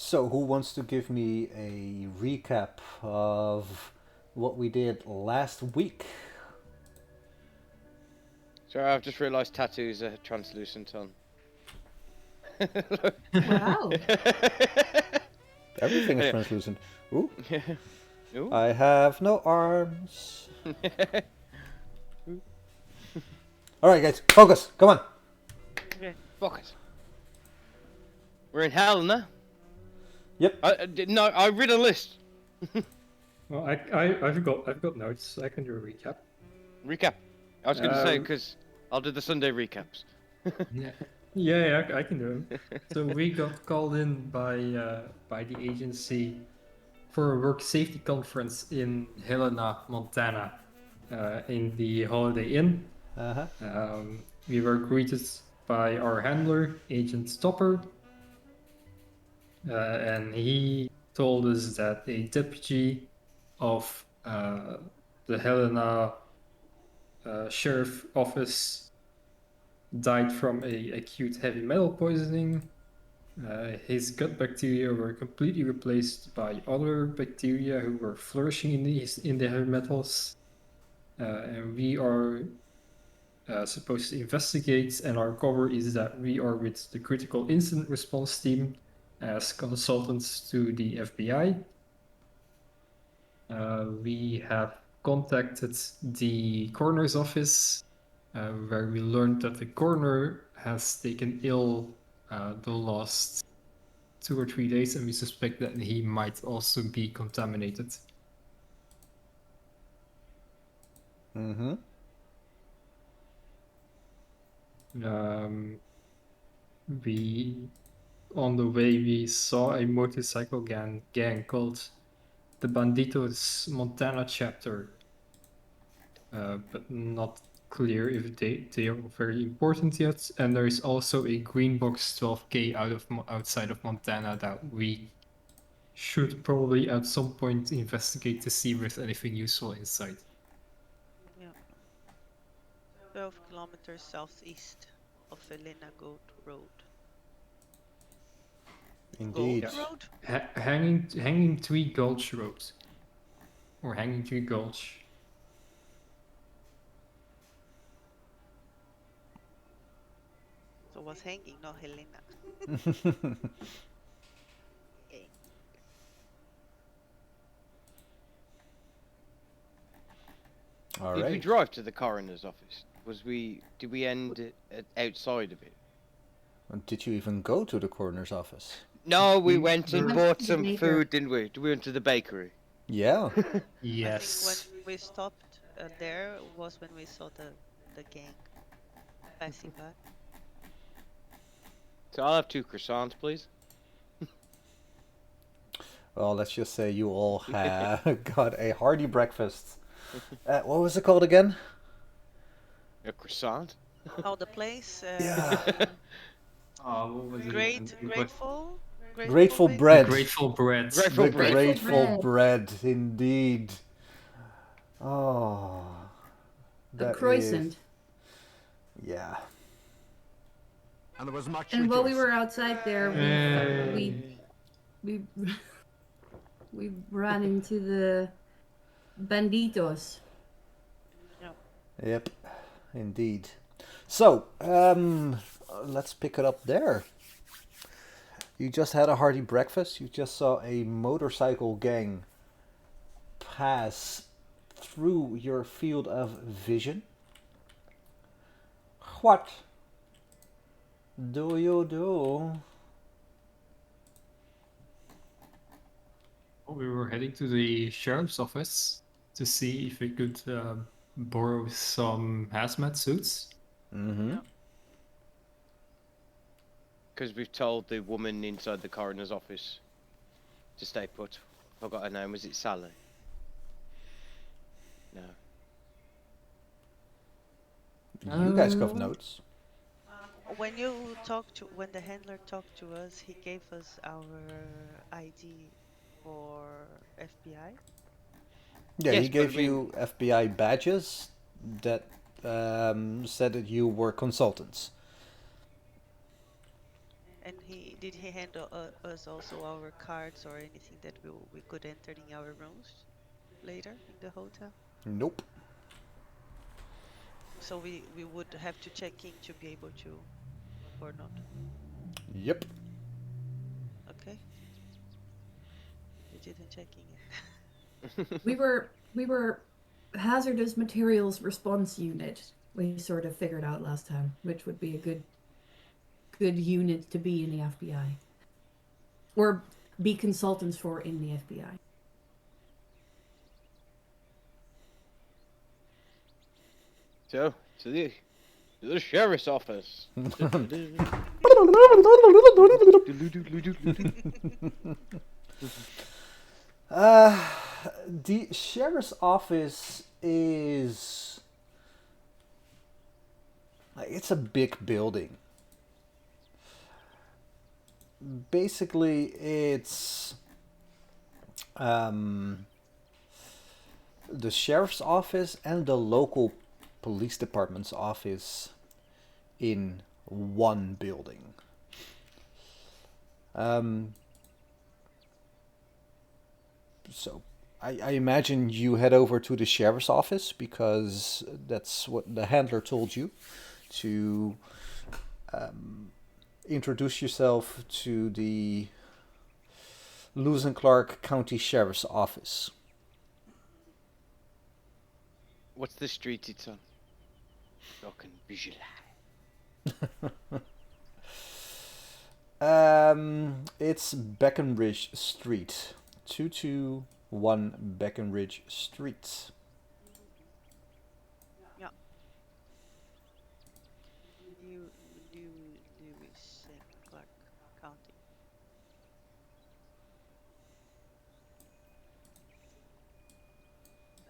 So, who wants to give me a recap of what we did last week? Sorry, I've just realised tattoos are translucent on. Wow. Everything is Anyway. translucent. Ooh, Ooh. I have no arms. Alright, guys, focus. Come on. Okay, focus. We're in hell now. Yep. No, I read a list. Well, I've got notes. I can do a recap. Recap. I was going to say Um, because I'll do the Sunday recaps. Yeah, I can do them. So we got called in by the agency for a work safety conference in Helena, Montana, in the Holiday Inn. Uh-huh. We were greeted by our handler, Agent Stopper, and he told us that a deputy of the Helena sheriff office died from a acute heavy metal poisoning. His gut bacteria were completely replaced by other bacteria who were flourishing in the heavy metals. And we are supposed to investigate, and our cover is that we are with the critical incident response team as consultants to the FBI. We have contacted the coroner's office, where we learned that the coroner has taken ill the last 2 or 3 days, and we suspect that he might also be contaminated. Mm-hmm. We, on the way, we saw a motorcycle gang called the Banditos Montana chapter, but not clear if they are very important yet. And there is also a green box 12K outside of Montana that we should probably at some point investigate to see if there's anything useful inside. Yeah. 12 kilometers southeast of Elena Goat Road. Indeed. Goat Road? Hanging Tree Gulch Road. Or Hanging Tree Gulch. So it was hanging, not Helena. Okay. All Did we right. drive to the coroner's office? Did we end outside of it? Did you even go to the coroner's office? No, we went and went bought to the some baker. food, didn't we? We went to the bakery. Yeah. Yes. I think when we stopped there was when we saw the gang passing by. So I'll have 2 croissants, please. Well, let's just say you all got a hearty breakfast. What was it called again? A croissant? Oh, the place. Yeah. What was it? Grateful. Grateful Bake- bread. Grateful bread. Grateful The bread. grateful bread, indeed. Oh. A that croissant. is- Yeah. And there was much And while we rejoicing. were outside there, we we ran into the banditos. Yep. Indeed. So, let's pick it up there. You just had a hearty breakfast. You just saw a motorcycle gang pass through your field of vision. What do you do? We were heading to the sheriff's office to see if we could borrow some hazmat suits. Mm-hmm. Because we've told the woman inside the coroner's office to stay put. Forgot her name. Was it Sally? No. You guys got notes. When the handler talked to us, he gave us our ID for FBI. Yeah, Yes, he but gave we- you FBI badges that said that you were consultants. And he hand us also our cards or anything that we could enter in our rooms later in the hotel? Nope. So we would have to check in to be able to, or not? Yep. Okay. We didn't check in yet. We were hazardous materials response unit. We sort of figured out last time, which would be a good unit to be in the FBI, or be consultants for in the FBI. So, to the sheriff's office. The sheriff's office is it's a big building. Basically, it's the sheriff's office and the local police department's office in one building. So I imagine you head over to the sheriff's office because that's what the handler told you to introduce yourself to the Lewis and Clark County Sheriff's Office. What's the street it's on? So I can visualize. It's Breckenridge Street. 221 Breckenridge Street. Yeah. Lewis and Clark County.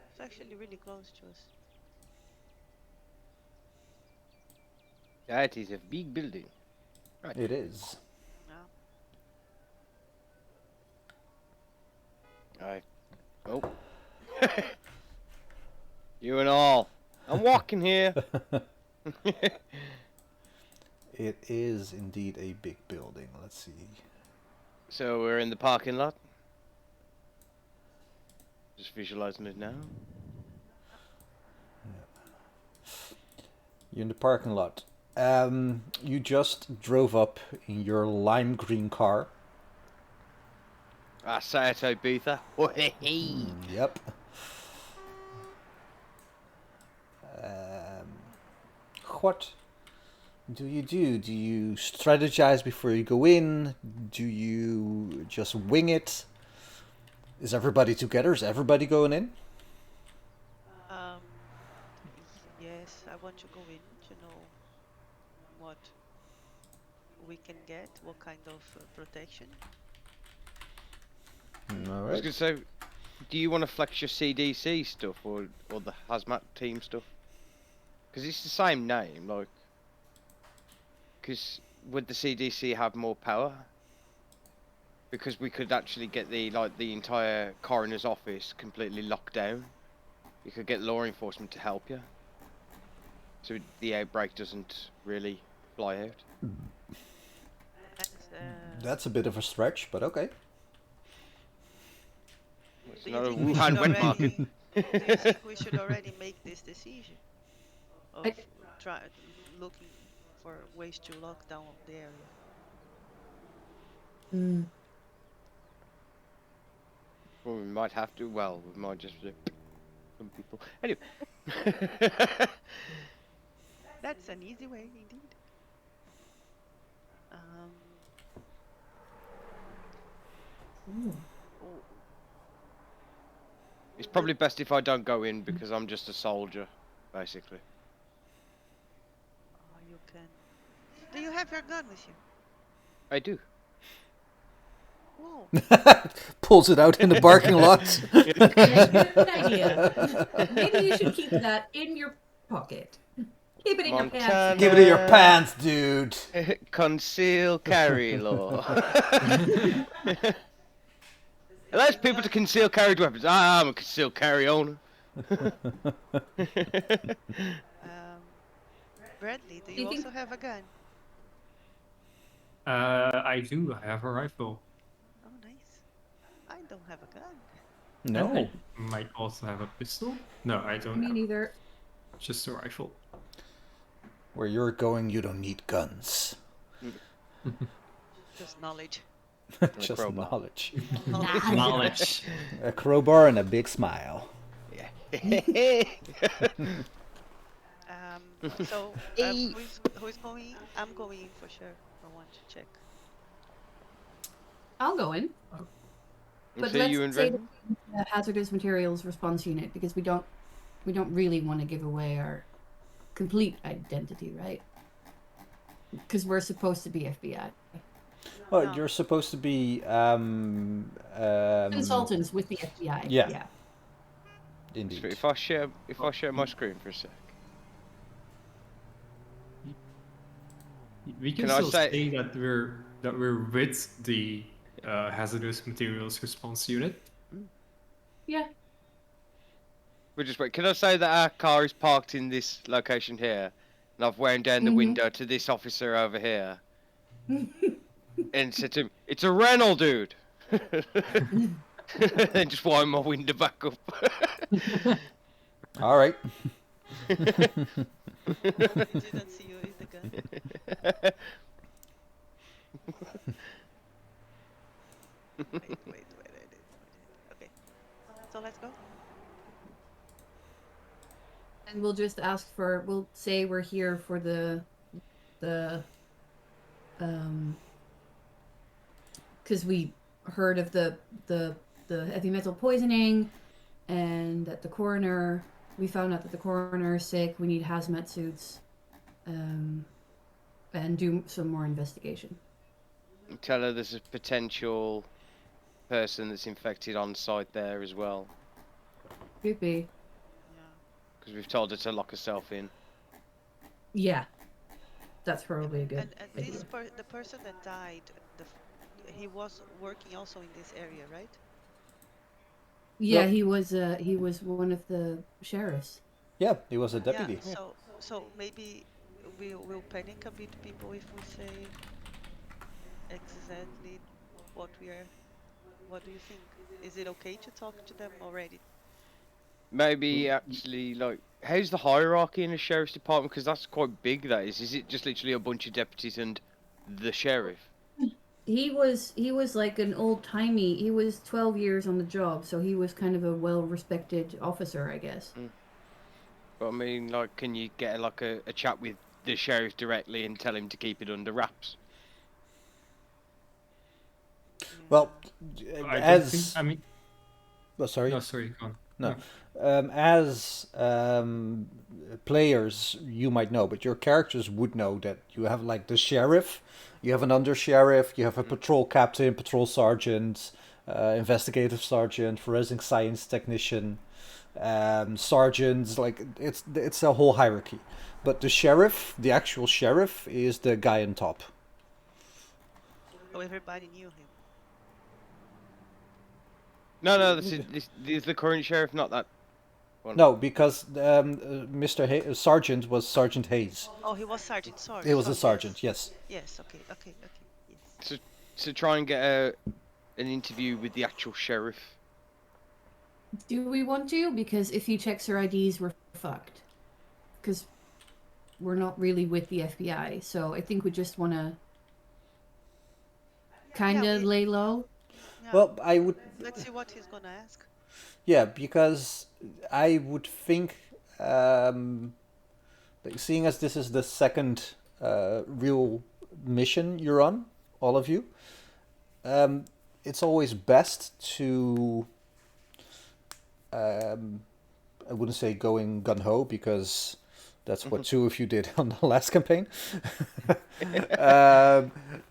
It's actually really close to us. That is a big building. Right. It is. I. Oh. You and all. I'm walking here. It is indeed a big building. Let's see. So we're in the parking lot. Just visualizing it now. You're in the parking lot. You just drove up in your lime green car. I say it, Ibiza. Yep. What do you do? Do you strategize before you go in? Do you just wing it? Is everybody together? Is everybody going in? Yes, I want to go in to know what we can get, what kind of protection. All I was right. gonna say, do you want to flex your CDC stuff or the hazmat team stuff? Because it's the same name, like. Because would the CDC have more power? Because we could actually get the entire coroner's office completely locked down. You could get law enforcement to help you, so the outbreak doesn't really fly out. That's a bit of a stretch, but okay. It's Do not you a think we Wuhan should wet already, market. do you think we should already make this decision of looking for ways to lock down the area? Well, we might have to. Well, we might just some people. Anyway. That's an easy way, indeed. It's probably best if I don't go in because I'm just a soldier, basically. You can. Do you have your gun with you? I do. Whoa. Pulls it out in the parking lot. Good idea. Maybe you should keep that in your pocket. Keep it in your Montana. pants. Give it in your pants, dude. Conceal carry law. Allows people to conceal carried weapons. I'm a concealed carry owner. Bradley, do you you think- also have a gun? I do. I have a rifle. Oh, nice. I don't have a gun. And No. I might also have a pistol. No, I don't Me have. neither. Just a rifle. Where you're going, you don't need guns. Just knowledge. Just crowbar. knowledge. Knowledge. A crowbar and a big smile. Yeah. So who is going? I'm going for sure. I want to check. I'll go in. But So let's you say invent? the hazardous materials response unit, because we don't really want to give away our complete identity, right? Because we're supposed to be FBI Well, No. you're supposed to be consultants with the FBI. Yeah. Yeah. Indeed. If I share my screen for a sec. We can Can I still say- say that we're with the hazardous materials response unit. Yeah. We'll just wait. Can I say that our car is parked in this location here, and I've wound down the Mhm. window to this officer over here, and said to him, "It's a Renault, dude." And just wind my window back up. All right. Didn't see you with the gun. Wait. Okay. So let's go. And we'll just ask for, we'll say we're here for because we heard of the heavy metal poisoning, and that the coroner, we found out that the coroner is sick, we need hazmat suits, and do some more investigation. Tell her there's a potential person that's infected on site there as well, Could be. Yeah. because we've told her to lock herself in. Yeah. That's probably a good And idea. the person that died, he was working also in this area, right? Yeah, Well- he was one of the sheriffs. Yeah, he was a deputy. Yeah. So maybe we'll panic a bit, people, if we say exactly what we are. What do you think? Is it okay to talk to them already? Maybe actually, like, how's the hierarchy in the sheriff's department? Because that's quite big. That is. Is it just literally a bunch of deputies and the sheriff? He was like an old timey. He was 12 years on the job, so he was kind of a well respected officer, I guess. But I mean, like, can you get like a chat with the sheriff directly and tell him to keep it under wraps? Well, I don't as think, I mean, oh, sorry. no, sorry, go on. No. As players, you might know, but your characters would know that you have like the sheriff, you have an under sheriff, you have a patrol captain, patrol sergeant, investigative sergeant, forensic science technician, sergeants. Like it's a whole hierarchy. But the sheriff, the actual sheriff, is the guy on top. Oh, everybody knew him. No, this is the current sheriff, not that one. No, because Sergeant was Sergeant Hayes. Oh, he was sergeant. Sorry. He was a sorry, sergeant, yes. Yes. Okay. Yes. So try and get an interview with the actual sheriff. Do we want to? Because if he checks our IDs, we're fucked. Because we're not really with the FBI, so I think we just want to kind of we- lay low. Yeah. Well, I would. Let's see what he's gonna ask. Yeah, because I would think, like, seeing as this is the second real mission you're on, all of you, it's always best to, I wouldn't say going gung-ho, because that's what two of you did on the last campaign.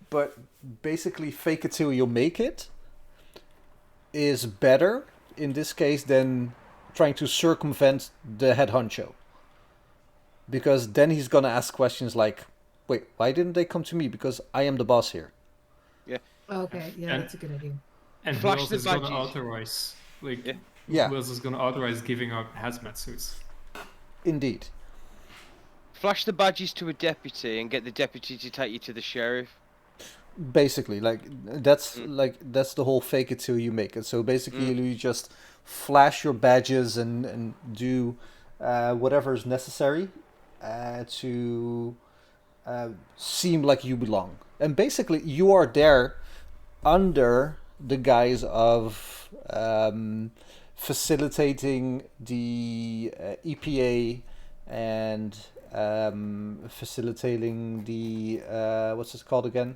But basically fake it till you make it is better in this case than trying to circumvent the head honcho. Because then he's gonna ask questions like, wait, why didn't they come to me? Because I am the boss here. Okay, yeah, And- that's a good idea. And who Flash else the is going to badges. authorize? Like, Yeah. Yeah. who else is going to authorize giving out hazmat suits? Indeed. Flash the badges to a deputy and get the deputy to take you to the sheriff. Basically, that's the whole fake it till you make it. So basically, you just flash your badges and do whatever is necessary to seem like you belong. And basically, you are there under the guise of facilitating the EPA and facilitating the what's it called again?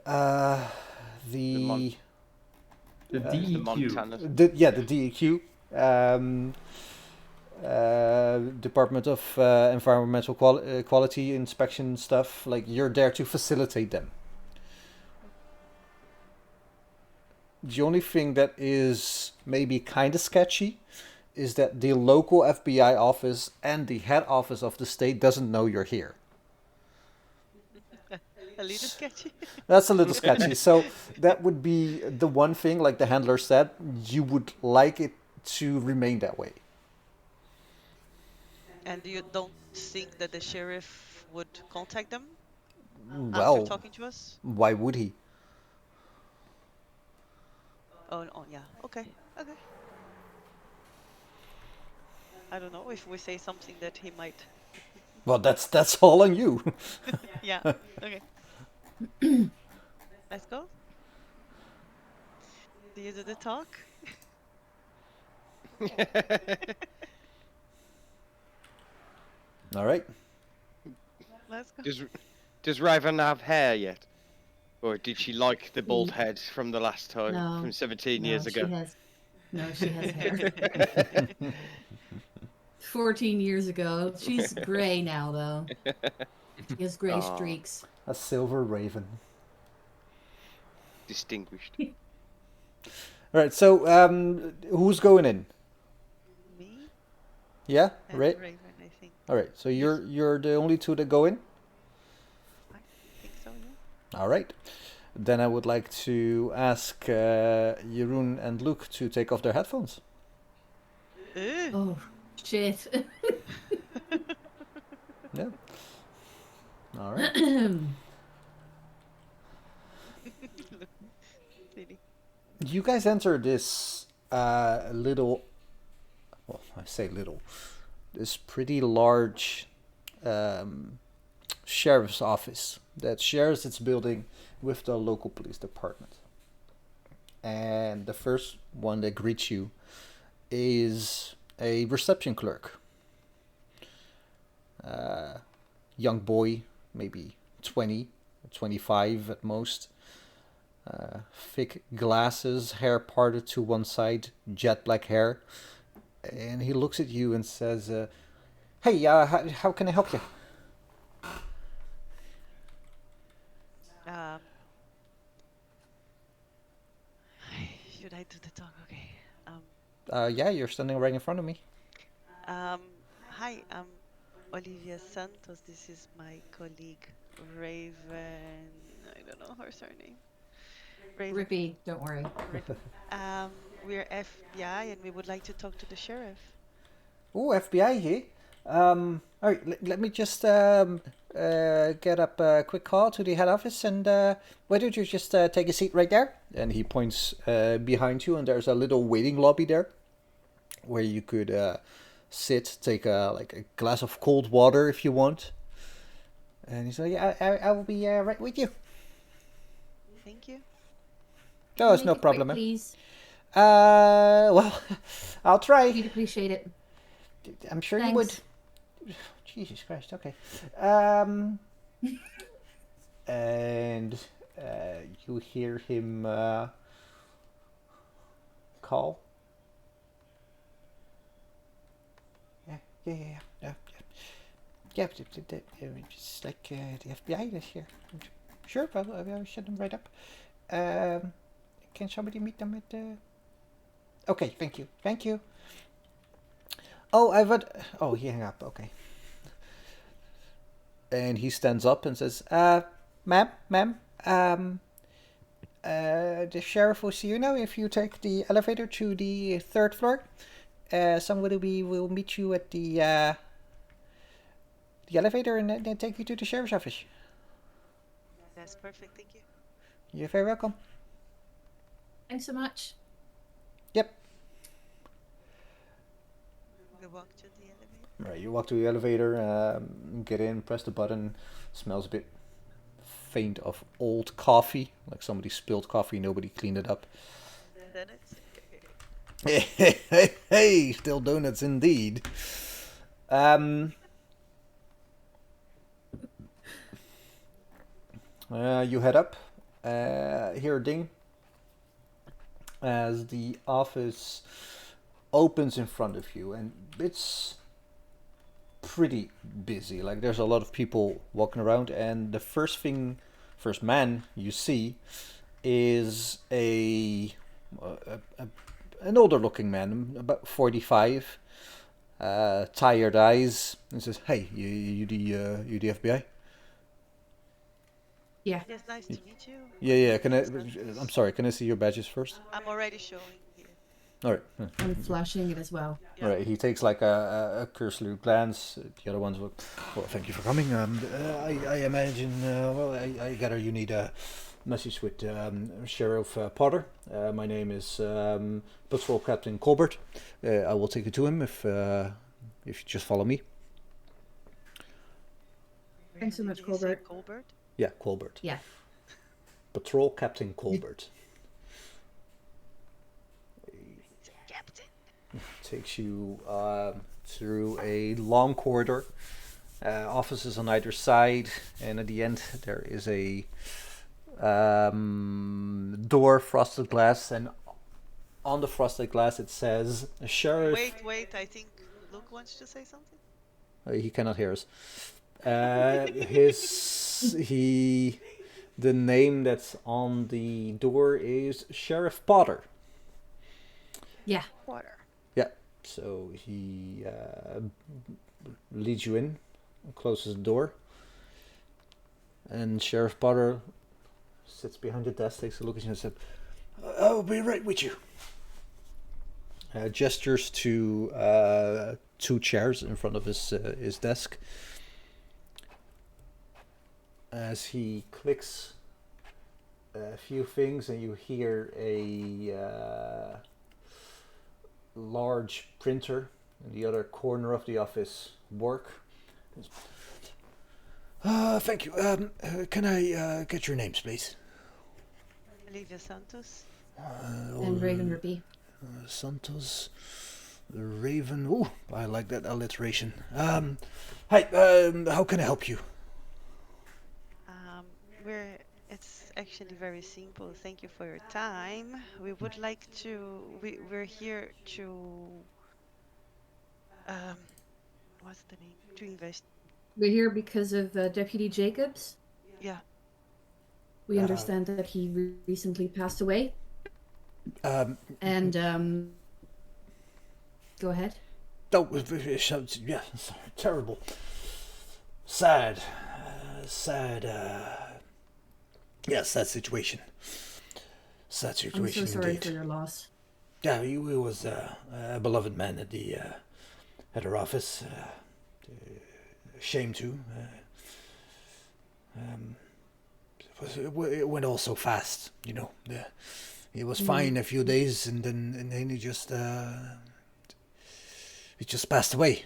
The The The DEQ. Montana. the DEQ, Department of Environmental Quality Inspection stuff. Like you're there to facilitate them. The only thing that is maybe kind of sketchy is that the local FBI office and the head office of the state doesn't know you're here. A little sketchy. That's a little sketchy. So that would be the one thing, like the handler said, you would like it to remain that way. And you don't think that the sheriff would contact them after Well, talking to us? why would he? Oh, yeah. Okay. Okay. I don't know if we say something that he might. Well, that's all on you. Yeah. Okay. Let's go. Do you do the talk? All right. Let's go. Does Raven have hair yet? Or did she like the bald head from the last time, No, from 17 no, years ago? she has hair. 14 years ago. She's gray now, though. She has gray Aw. streaks. A silver raven. Distinguished. All right. So, who's going in? Me Yeah, and right. Raven, I think. All right. So you're the only two that go in. I think so, yeah. All right. Then I would like to ask Jeroen and Luke to take off their headphones. Ugh. Oh, shit. Yeah. All right. Silly. You guys enter this little. Well, I say little. This pretty large sheriff's office that shares its building with the local police department. And the first one that greets you is a reception clerk. Young boy, maybe 20, 25 at most. Thick glasses, hair parted to one side, jet black hair. And he looks at you and says, hey, how can I help you? Um, should I do the talk? Okay. Yeah, you're standing right in front of me. Hi, I'm Olivia Santos. This is my colleague Raven. I don't know her surname. Raven. Rippy, don't worry. We're FBI and we would like to talk to the sheriff. Oh, FBI here. All right, let me just get up a quick call to the head office, and why don't you just take a seat right there? And he points behind you, and there's a little waiting lobby there, where you could sit, take a glass of cold water if you want. And he's like, yeah, I will be right with you. Thank you. Oh, it's Make no it quick, problem. please. Well, I'll try. We'd appreciate it. I'm sure you Thanks. would. Jesus Christ, okay. And you hear him call. Yeah. Just like the FBI this year. Sure, I'll set them right up. Can somebody meet them at the... Okay, thank you. Oh, Oh, he hung up, okay. And he stands up and says, ma'am, the sheriff will see you now if you take the elevator to the third floor. Somebody will meet you at the elevator and then take you to the sheriff's office. That's perfect. Thank you. You're very welcome. Thanks so much. Yep. We walk to the elevator. Right, you walk to the elevator, get in, press the button. Smells a bit faint of old coffee, like somebody spilled coffee, nobody cleaned it up. Donuts. Hey, still donuts indeed. You head up, hear a ding as the office opens in front of you, and it's pretty busy. Like there's a lot of people walking around, and the first man you see is an older looking man, about 45, tired eyes, and says, "Hey, you the FBI?" Yeah. Yes, nice to meet you. Yeah. Santos. I'm sorry. Can I see your badges first? I'm already showing here. All right. I'm flashing it as well. Yeah. All right. He takes like a cursory glance. The other ones will. Well, thank you for coming. I imagine. I gather you need a message with Sheriff Potter. My name is Patrol Captain Colbert. I will take you to him if you just follow me. Thanks so Did much, he say Colbert. Colbert? Yeah, Colbert. Yeah. Patrol Captain Colbert. Captain. Takes you through a long corridor, offices on either side, and at the end there is a door, frosted glass, and on the frosted glass it says Sheriff. Wait, I think Luke wants to say something. He cannot hear us. The name that's on the door is Sheriff Potter. Yeah. Water. Yeah, so he leads you in, closes the door, and Sheriff Potter sits behind the desk, takes a look at you and says, "I'll be right with you." Gestures to two chairs in front of his desk. As he clicks a few things, and you hear a large printer in the other corner of the office work. Thank you. Can I get your names, please? Olivia Santos. And Raven Ruby. Santos, the Raven. Oh, I like that alliteration. Hi. How can I help you? It's actually very simple. Thank you for your time. We would like to. We're here to. What's the name? To invest. We're here because of Deputy Jacobs. Yeah. We understand that he recently passed away. And go ahead. Oh, yeah, terrible. Sad. Yes, sad situation. Sad situation I'm so sorry indeed. for your loss. Yeah, he was a beloved man at our office. Shame too. It went all so fast, you know. He was fine a few days, and then he just passed away.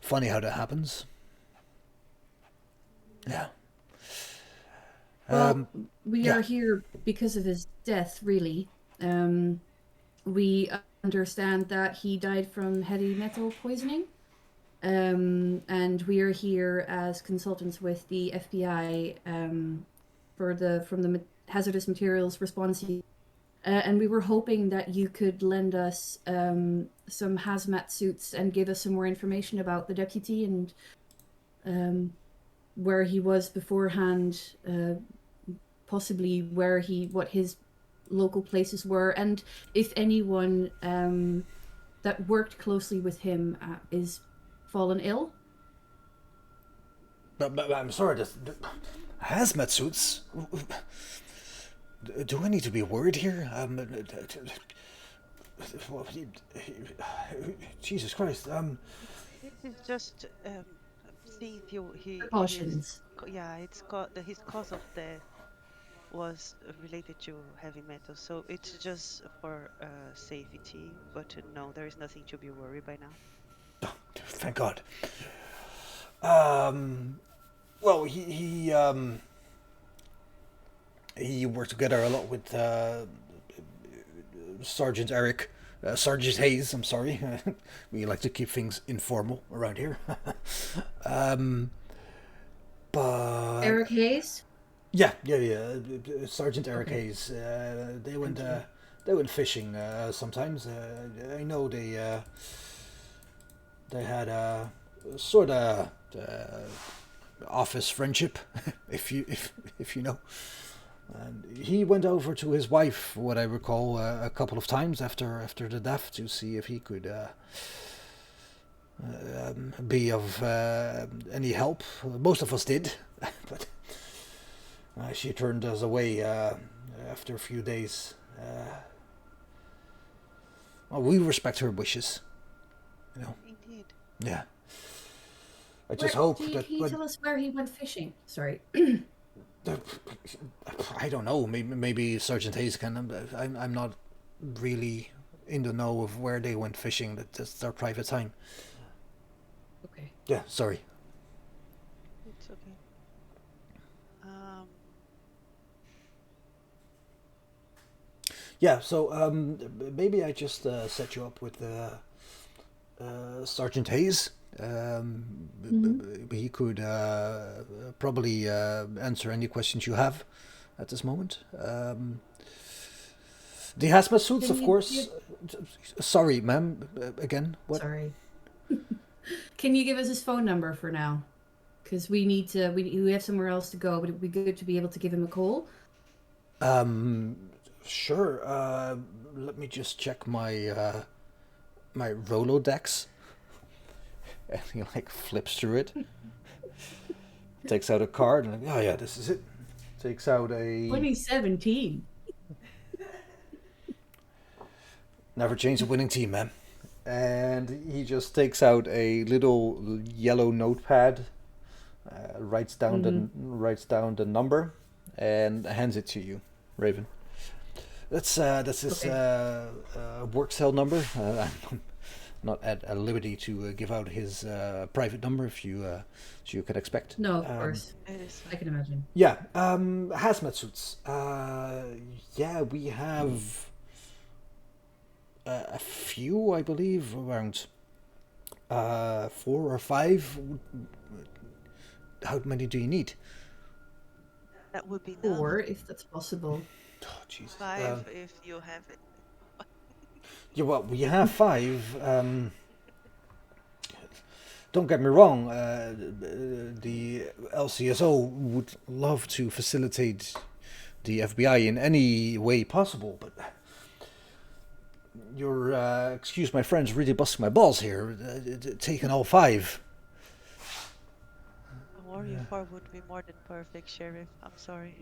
Funny how that happens. Yeah. Well, we yeah. are here because of his death, really. We understand that he died from heavy metal poisoning. And we are here as consultants with the FBI from the hazardous materials response unit. And we were hoping that you could lend us some hazmat suits and give us some more information about the deputy and where he was beforehand, possibly what his local places were, and if anyone that worked closely with him is fallen ill. But I'm sorry, the hazmat suits. Do I need to be worried here? Jesus Christ. This is just see if his Precautions. yeah, his cause of death was related to heavy metal, so it's just for safety. But no, there is nothing to be worried by now. Oh, thank God. Well, he worked together a lot with Sergeant Eric. Sergeant Hayes, I'm sorry. We like to keep things informal around here. But Eric Hayes? yeah. Sergeant Eric Okay. Hayes. They went Thank you. they went fishing sometimes. I know they had a sort of office friendship, if you know. And he went over to his wife, what I recall, a couple of times after the death to see if he could be of any help. Most of us did, but she turned us away after a few days. Well, we respect her wishes, you know. Indeed. Yeah. I just hope Can that you tell us where he went fishing? Sorry. I don't know. Maybe Sergeant Hayes can. I'm not really in the know of where they went fishing. That's their private time. Okay. Yeah, sorry. It's okay. Yeah, so maybe I just set you up with Sergeant Hayes. He could probably answer any questions you have at this moment. The hazmat suits, Can of you course. Sorry, ma'am. Again, what? Sorry. Can you give us his phone number for now? Because we need to. We have somewhere else to go, but it'd be good to be able to give him a call. Sure. Let me just check my my Rolodex. And he like flips through it, takes out a card, and like, oh yeah, this is it. Takes out a 2017. never change a winning team, man. And he just takes out a little yellow notepad, writes down the number, and hands it to you, Raven. That's his work cell number. I'm not at liberty to give out his private number, if you can expect. No, of course. It is I can imagine. Yeah, hazmat suits. Yeah, we have a few, I believe, around 4 or 5. How many do you need? that would be none. 4, if that's possible. Oh, Jesus. 5 if you have it. Yeah, well, we have 5. Don't get me wrong. The LCSO would love to facilitate the FBI in any way possible, but you're, excuse my French, really busting my balls here. Taking all 5. Don't worry, 4 would be more than perfect, Sheriff. I'm sorry.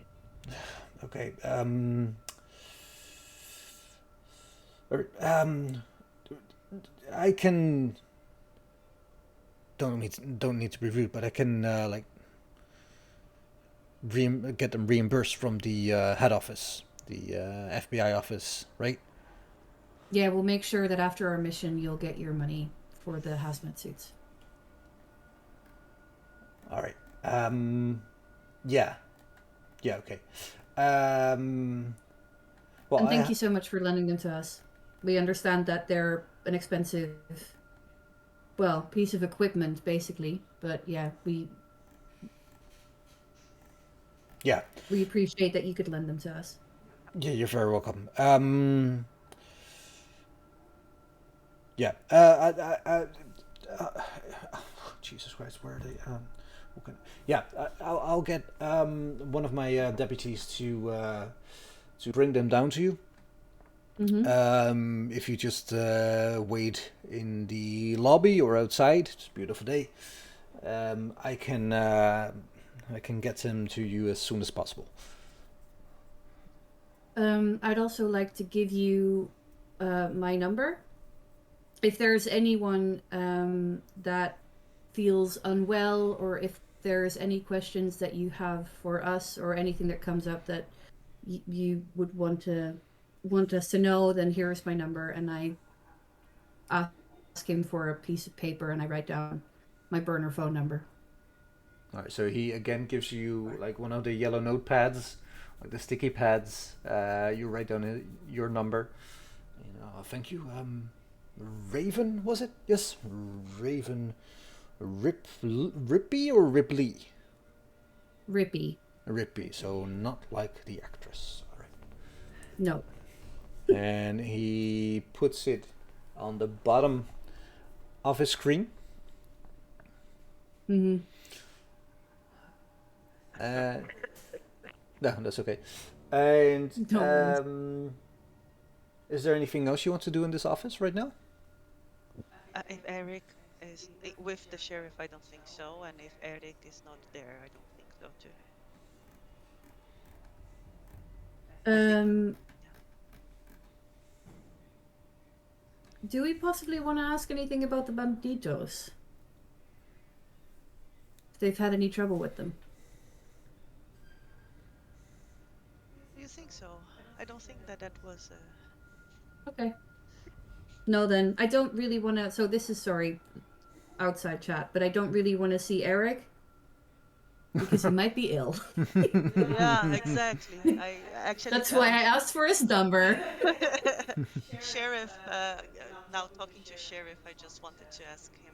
Okay. I can. Don't need to be rude, but I can like get them reimbursed from the head office, the FBI office, right? Yeah, we'll make sure that after our mission, you'll get your money for the hazmat suits. All right. Yeah. Yeah. Okay. Well, And thank you so much for lending them to us. We understand that they're an expensive, well, piece of equipment, basically. But yeah, we appreciate that you could lend them to us. Yeah, you're very welcome. Yeah. Jesus Christ, where are they? Okay. Yeah, I'll get one of my deputies to bring them down to you. If you just wait in the lobby or outside, it's a beautiful day. I can get them to you as soon as possible. I'd also like to give you my number. If there's anyone that feels unwell, or if there's any questions that you have for us, or anything that comes up that you would want us to know, then here's my number. And I ask him for a piece of paper, and I write down my burner phone number. All right, so he again gives you like one of the yellow notepads, like the sticky pads. You write down your number. Thank you. Raven, was it? Yes, Raven. Rippy or Ripley? Rippy. Rippy, so not like the actress. All right. No. And he puts it on the bottom of his screen. Mm-hmm. No, that's okay. And No. is there anything else you want to do in this office right now? If Eric is with the sheriff, I don't think so. And if Eric is not there, I don't think so too. Do we possibly want to ask anything about the banditos? If they've had any trouble with them? Do you think so? I don't think that was... Okay. No, then. I don't really want to... So this is, sorry, outside chat, but I don't really want to see Eric. Because he might be ill. Yeah, exactly. I actually... That's why I asked for his number. Sheriff, now talking to Sheriff, I just wanted to ask him.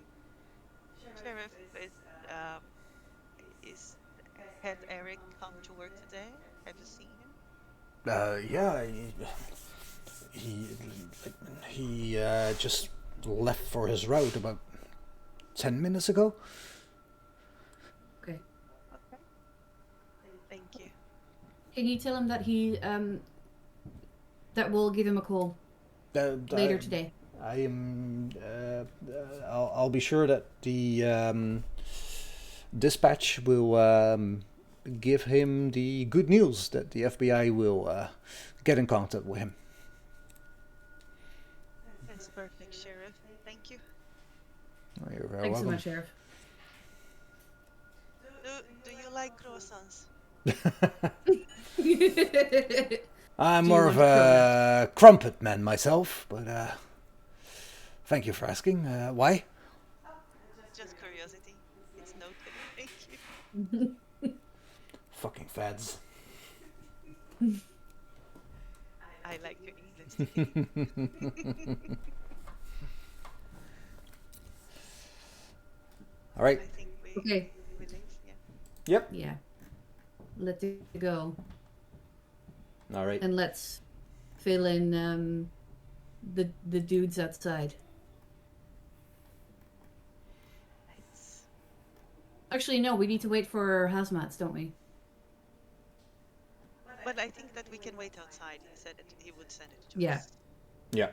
Sheriff, had Eric come to work today? Have you seen him? Yeah, he just left for his route about 10 minutes ago. Okay. Thank you. Can you tell him that that we'll give him a call later today? I am. I'll be sure that the dispatch will give him the good news that the FBI will get in contact with him. That's perfect, Sheriff. Thank you. Oh, you're very Thanks so welcome. much, Sheriff. Do you like croissants? I'm Do you more want of a crumpet man myself, but thank you for asking. Why? Just curiosity. It's noted. Thank you. Fucking fads. I like your English. All right. I think we Okay. we leave. Yeah. Yep. Yeah. Let it go. All right. And let's fill in the dudes outside. It's... Actually, no, we need to wait for hazmats, don't we? But I think that we can wait outside. He said that he would send it to Yeah. us. Yeah.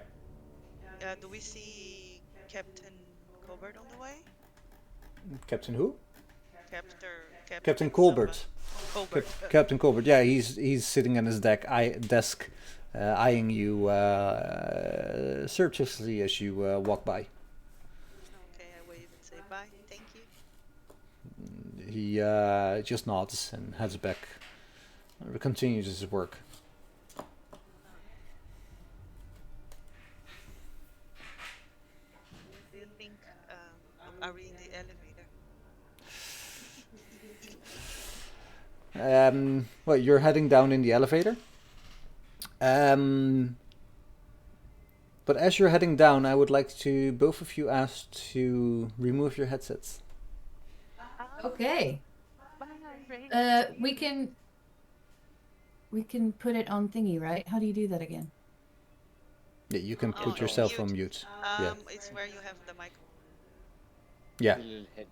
Do we see Captain Colbert on the way? Captain who? Captain Colbert. Colbert. Captain Colbert. Yeah, he's sitting on his desk, eyeing you surreptitiously as you walk by. Okay, I wave and say bye. Thank you. He just nods and heads back. Continues his work. Do you think are we in the elevator? Well, you're heading down in the elevator. But as you're heading down, I would like to both of you ask to remove your headsets. Okay. We can put it on thingy, right? How do you do that again? Yeah, you can put Oh, yourself mute. on mute. Yeah. It's where you have the mic. Yeah. The little head.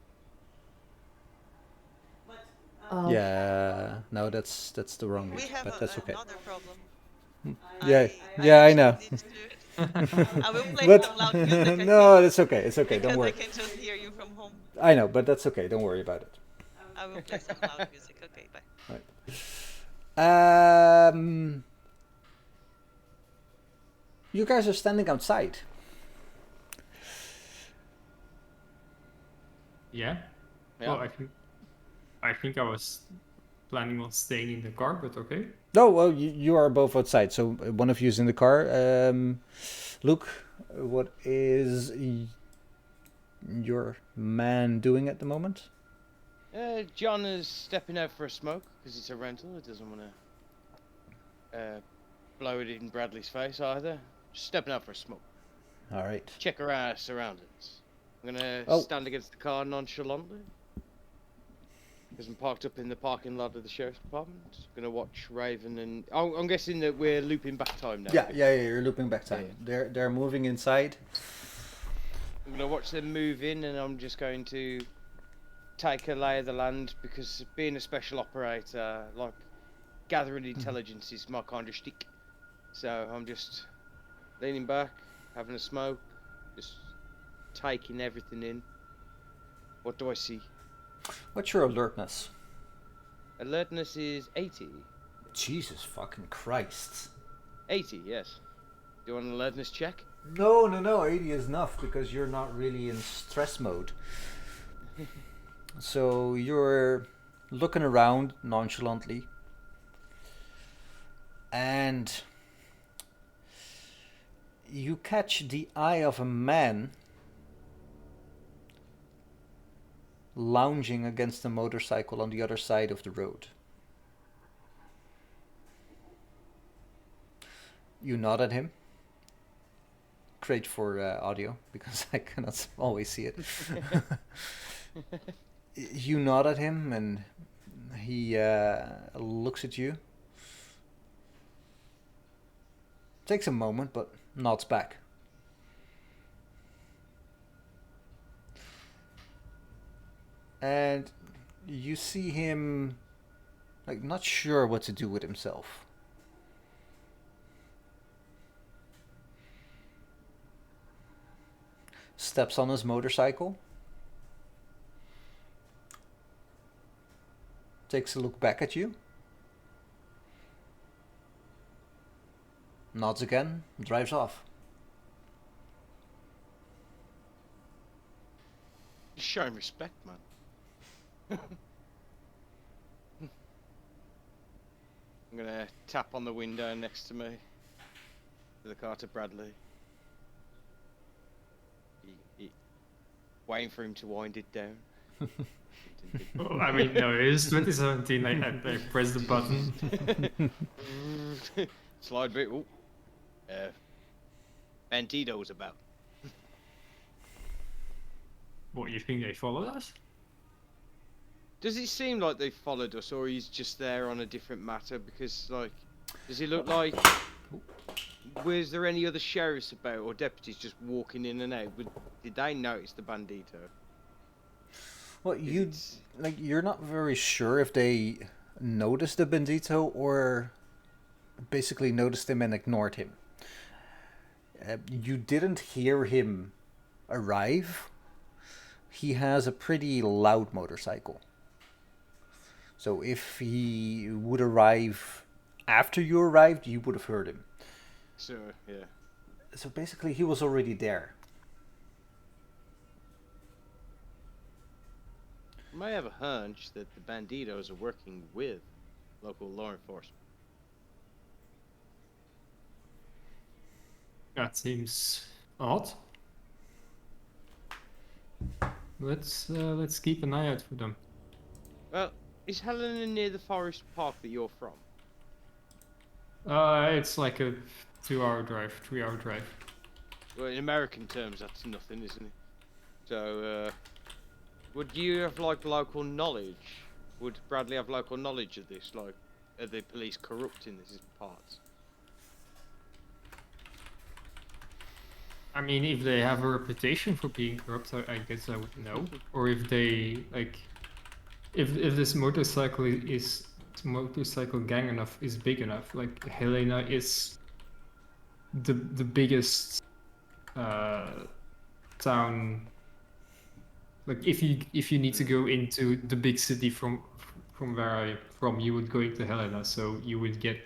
Oh. Yeah. No, that's the wrong We mute, have but that's okay. another problem. Yeah. Yeah, I know. I will play But some loud music. no, it's okay. It's okay. Because Don't worry. I can just hear you from home. I know, but that's okay. Don't worry about it. I will play some loud music. Okay, bye. You guys are standing outside. Yeah. Yeah. Well, I think I was planning on staying in the car, but okay. No, well, you are both outside, so one of you is in the car. Luke, what is your man doing at the moment? John is stepping out for a smoke because it's a rental. He doesn't want to blow it in Bradley's face either. Just stepping out for a smoke. All right. Check around our surroundings. I'm gonna Oh. stand against the car nonchalantly because I'm parked up in the parking lot of the sheriff's department. Gonna watch Raven and I'm guessing that we're looping back time now. Yeah, you're looping back time. Yeah. They're moving inside. I'm gonna watch them move in, and I'm just going to take a lay of the land because being a special operator, like gathering intelligence, is my kind of shtick. So I'm just leaning back, having a smoke, just taking everything in. What do I see? What's your alertness? Alertness is 80. Jesus fucking Christ. 80, yes. Do you want an alertness check? No, 80 is enough because you're not really in stress mode. So you're looking around nonchalantly and you catch the eye of a man lounging against a motorcycle on the other side of the road. You nod at him. Great for audio because I cannot always see it. You nod at him and he looks at you. Takes a moment but nods back. And you see him like not sure what to do with himself. Steps on his motorcycle. Takes a look back at you. Nods again, drives off. Just showing respect, man. I'm gonna tap on the window next to me. To the car to Bradley. Waiting for him to wind it down. Oh, I mean, no, it is 2017. I pressed the button. Slide bit. Ooh. Bandito's about. What, you think they followed us? Does it seem like they followed us, or he's just there on a different matter? Because, like, does he look like? Was there any other sheriffs about or deputies just walking in and out? Did they notice the bandito? Well, you're not very sure if they noticed the bandito or basically noticed him and ignored him. You didn't hear him arrive. He has a pretty loud motorcycle. So if he would arrive after you arrived, you would have heard him. Sure, yeah. So basically he was already there. I may have a hunch that the banditos are working with local law enforcement. That seems odd. Let's keep an eye out for them. Well, is Helena near the forest park that you're from? It's like a 2-hour drive, 3-hour drive. Well, in American terms, that's nothing, isn't it? So, would you have, like, local knowledge? Would Bradley have local knowledge of this? Like, are the police corrupt in these parts? I mean, if they have a reputation for being corrupt, I guess I would know. Or if they, like, if this motorcycle gang enough is big enough, like Helena is the biggest town. Like if you need to go into the big city from where I'm from, you would go into Helena, so you would get,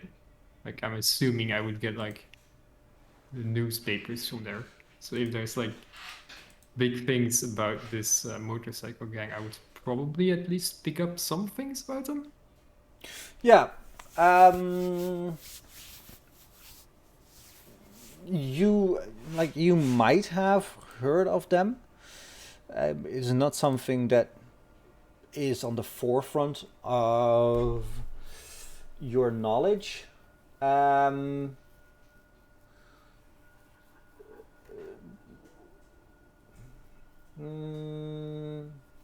like, I'm assuming I would get like the newspapers from there. So if there's like big things about this motorcycle gang, I would probably at least pick up some things about them. Yeah. You might have heard of them. It's not something that is on the forefront of your knowledge.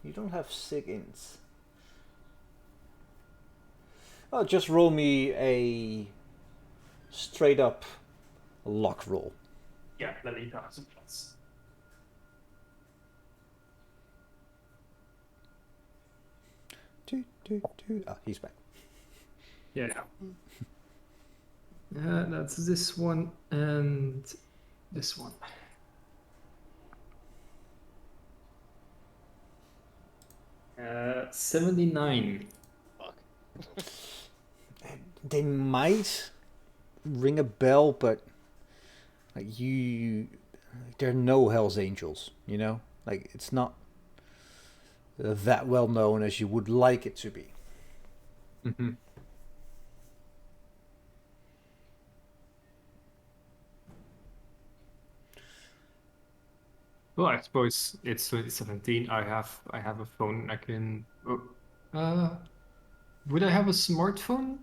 You don't have SIG-INTs. Oh, just roll me a straight up luck roll. Yeah, let me have some plus. Ah, he's back. Yeah. That's this one and this one. Uh, 79. Fuck. They might ring a bell, but like they're no Hell's Angels, you know? Like, it's not that well known as you would like it to be. Mm-hmm. Well, I suppose it's 2017. I have a phone. I can. Would I have a smartphone?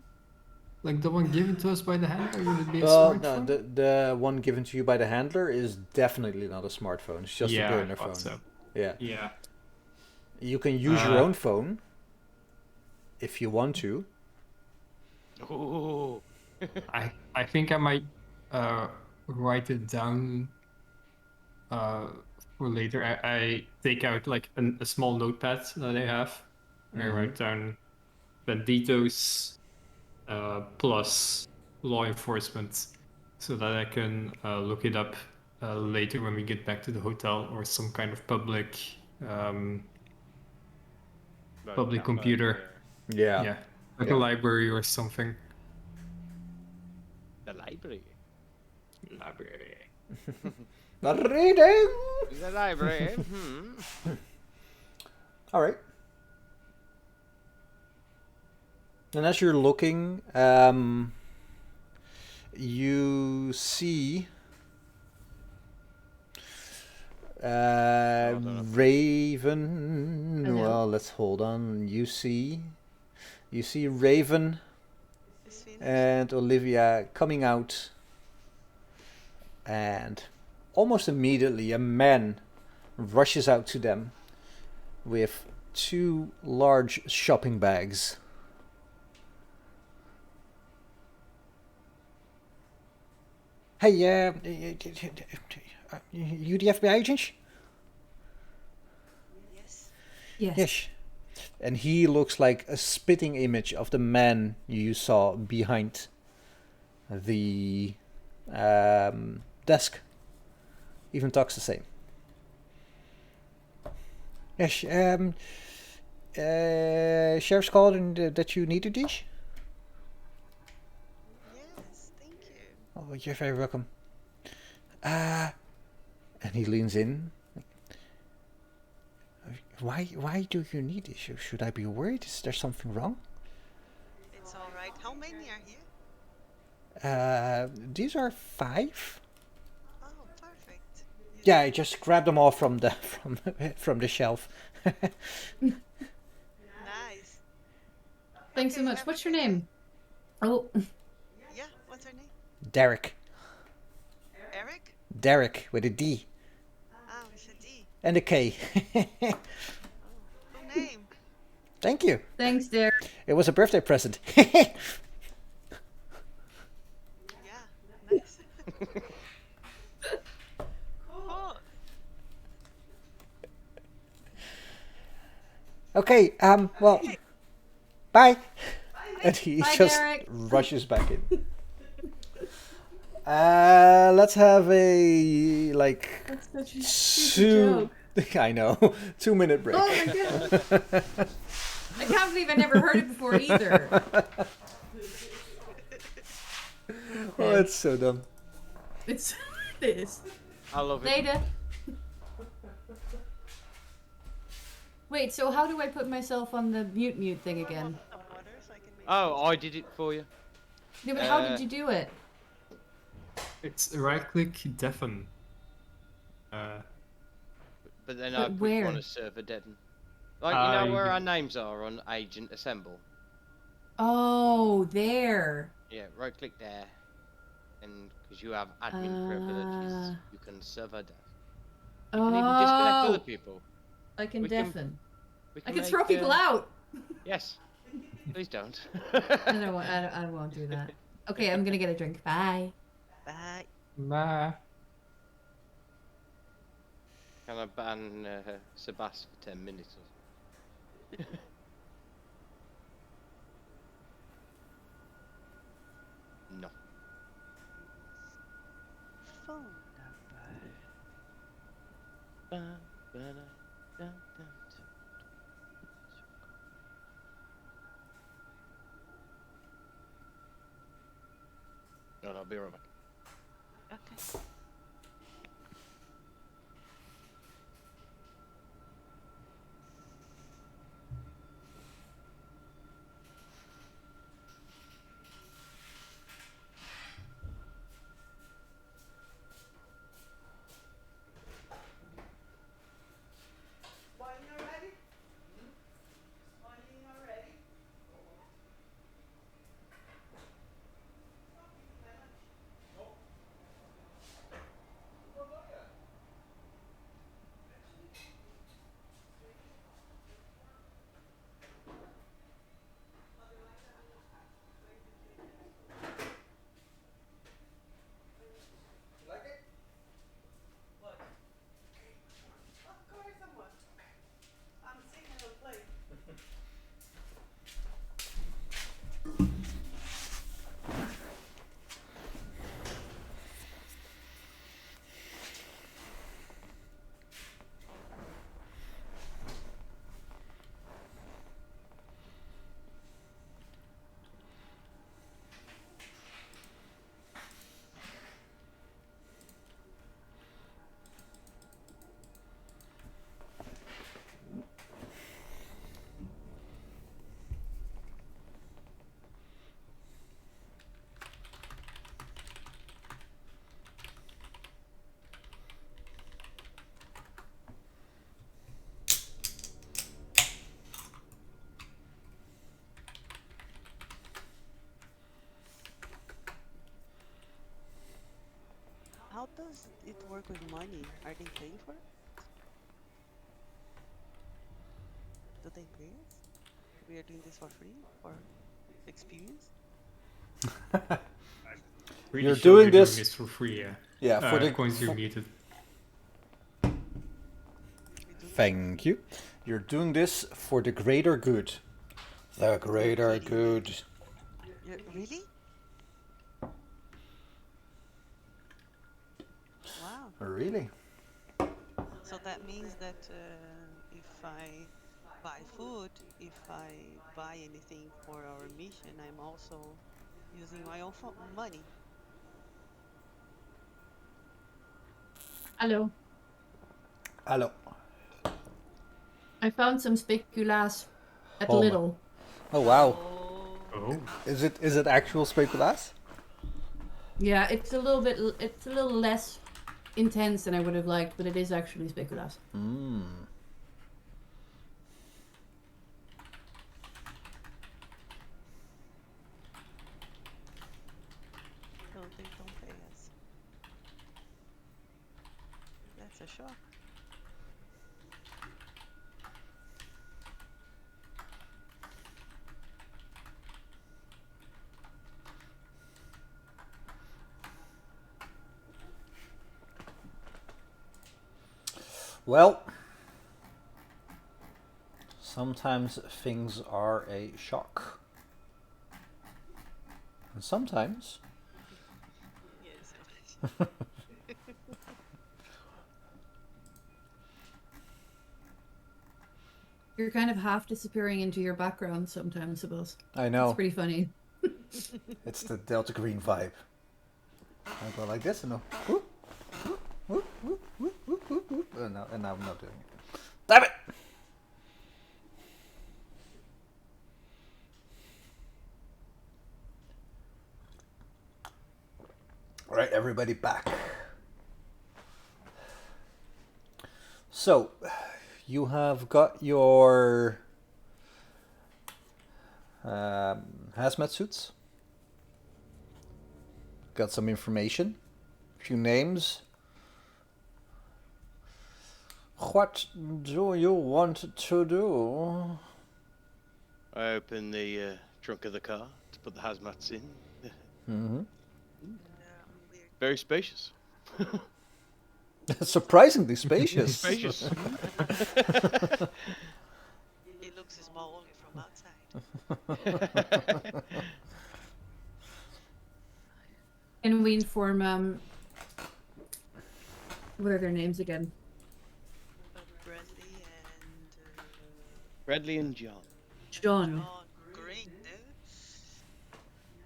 Like the one given to us by the handler? Would it be a No, smartphone? the one given to you by the handler is definitely not a smartphone. It's just a burner I phone. thought so. Yeah. Yeah. You can use your own phone if you want to. Ooh. I think I might write it down for later. I take out like a small notepad that I have. I write down banditos plus law enforcement so that I can look it up later when we get back to the hotel or some kind of public public computer. Yeah. Yeah, like Yeah. a library or something. The library. Library. Reading. The library. All right. And as you're looking, you see Raven. Hello. Well, let's hold on. You see Raven It's finished. and Olivia coming out, and almost immediately a man rushes out to them with 2 large shopping bags. Hey, you the FBI agent? Yes. Yes. Yes. And he looks like a spitting image of the man you saw behind the desk. Even talks the same. Yes, Sheriff's called and that you needed these? Yes, thank you. Oh, you're very welcome. And he leans in. Why do you need this? Should I be worried? Is there something wrong? It's all right. How many are here? These are 5. Oh, perfect. Yeah, I just grabbed them all from the from the shelf. Nice. Thanks so Okay, much. have What's a your good day. name? Oh, Yeah, what's her name? Derek. Eric? Derek with a D Ah, it's a D. and a K. Cool name. Thank you. thanks, Derek. It was a birthday present. Yeah, nice. Cool. Okay, well, bye. And he Bye, just Derek. rushes back in. Let's have a like That's such a stupid joke. I know 2-minute break. Oh my god! I can't believe I never heard it before either. Oh, it's so dumb. It's this. I love it. Later. Wait, so how do I put myself on the mute thing again? Some water so I can make Oh, I did it for you. Yeah, but how did you do it? It's right-click deafen. But then But I put you on where? a server deaden. Like, you know where I- our names are on Agent Assemble? Oh, there. Yeah, right click there. And because you have admin privileges, you can server deafen. You can even disconnect other people. I can We can- deafen. We I can can make, throw people out. Yes. Please don't. I won't do that. Okay, I'm gonna get a drink. Bye. Bye. Nah. Can I ban Sebas for 10 minutes or something? No. Phone number. Ba, ba, da, da, da. No, I'll be right back. Okay. How does it work with money? Are they paying for it? Do they pay us? We are doing this for free? For experience? Pretty You're sure doing we're this- doing this for free, yeah. Yeah, for the Coins you for- muted. We do this Thank you. You're doing this for the greater good. The greater kidding me. good. Really? Wow. Really? So that means that if I buy food, if I buy anything for our mission, I'm also using my own money. Hello. Hello. I found some speculas at Oh my- Lidl. Oh wow. Oh. Is it actual speculaas? Yeah, it's a little less intense than I would have liked, but it is actually speculas. Mmm. So they don't pay us. That's a shock. Well, sometimes things are a shock. And sometimes Yes. You're kind of half disappearing into your background sometimes, suppose. I It's know pretty funny. it's the Delta Green vibe. I go like this and whoop, whoop, whoop, whoop, whoop, whoop, whoop, and now I'm not doing it. Damn it! everybody back. So, you have got your hazmat suits. Got some information, a few names. What do you want to do? I open the trunk of the car to put the hazmats in. Mm-hmm. Very spacious. Surprisingly spacious. Spacious. It looks small only from outside. Can we inform what are their names again? Bradley and Bradley and John. John. John. Great, dude.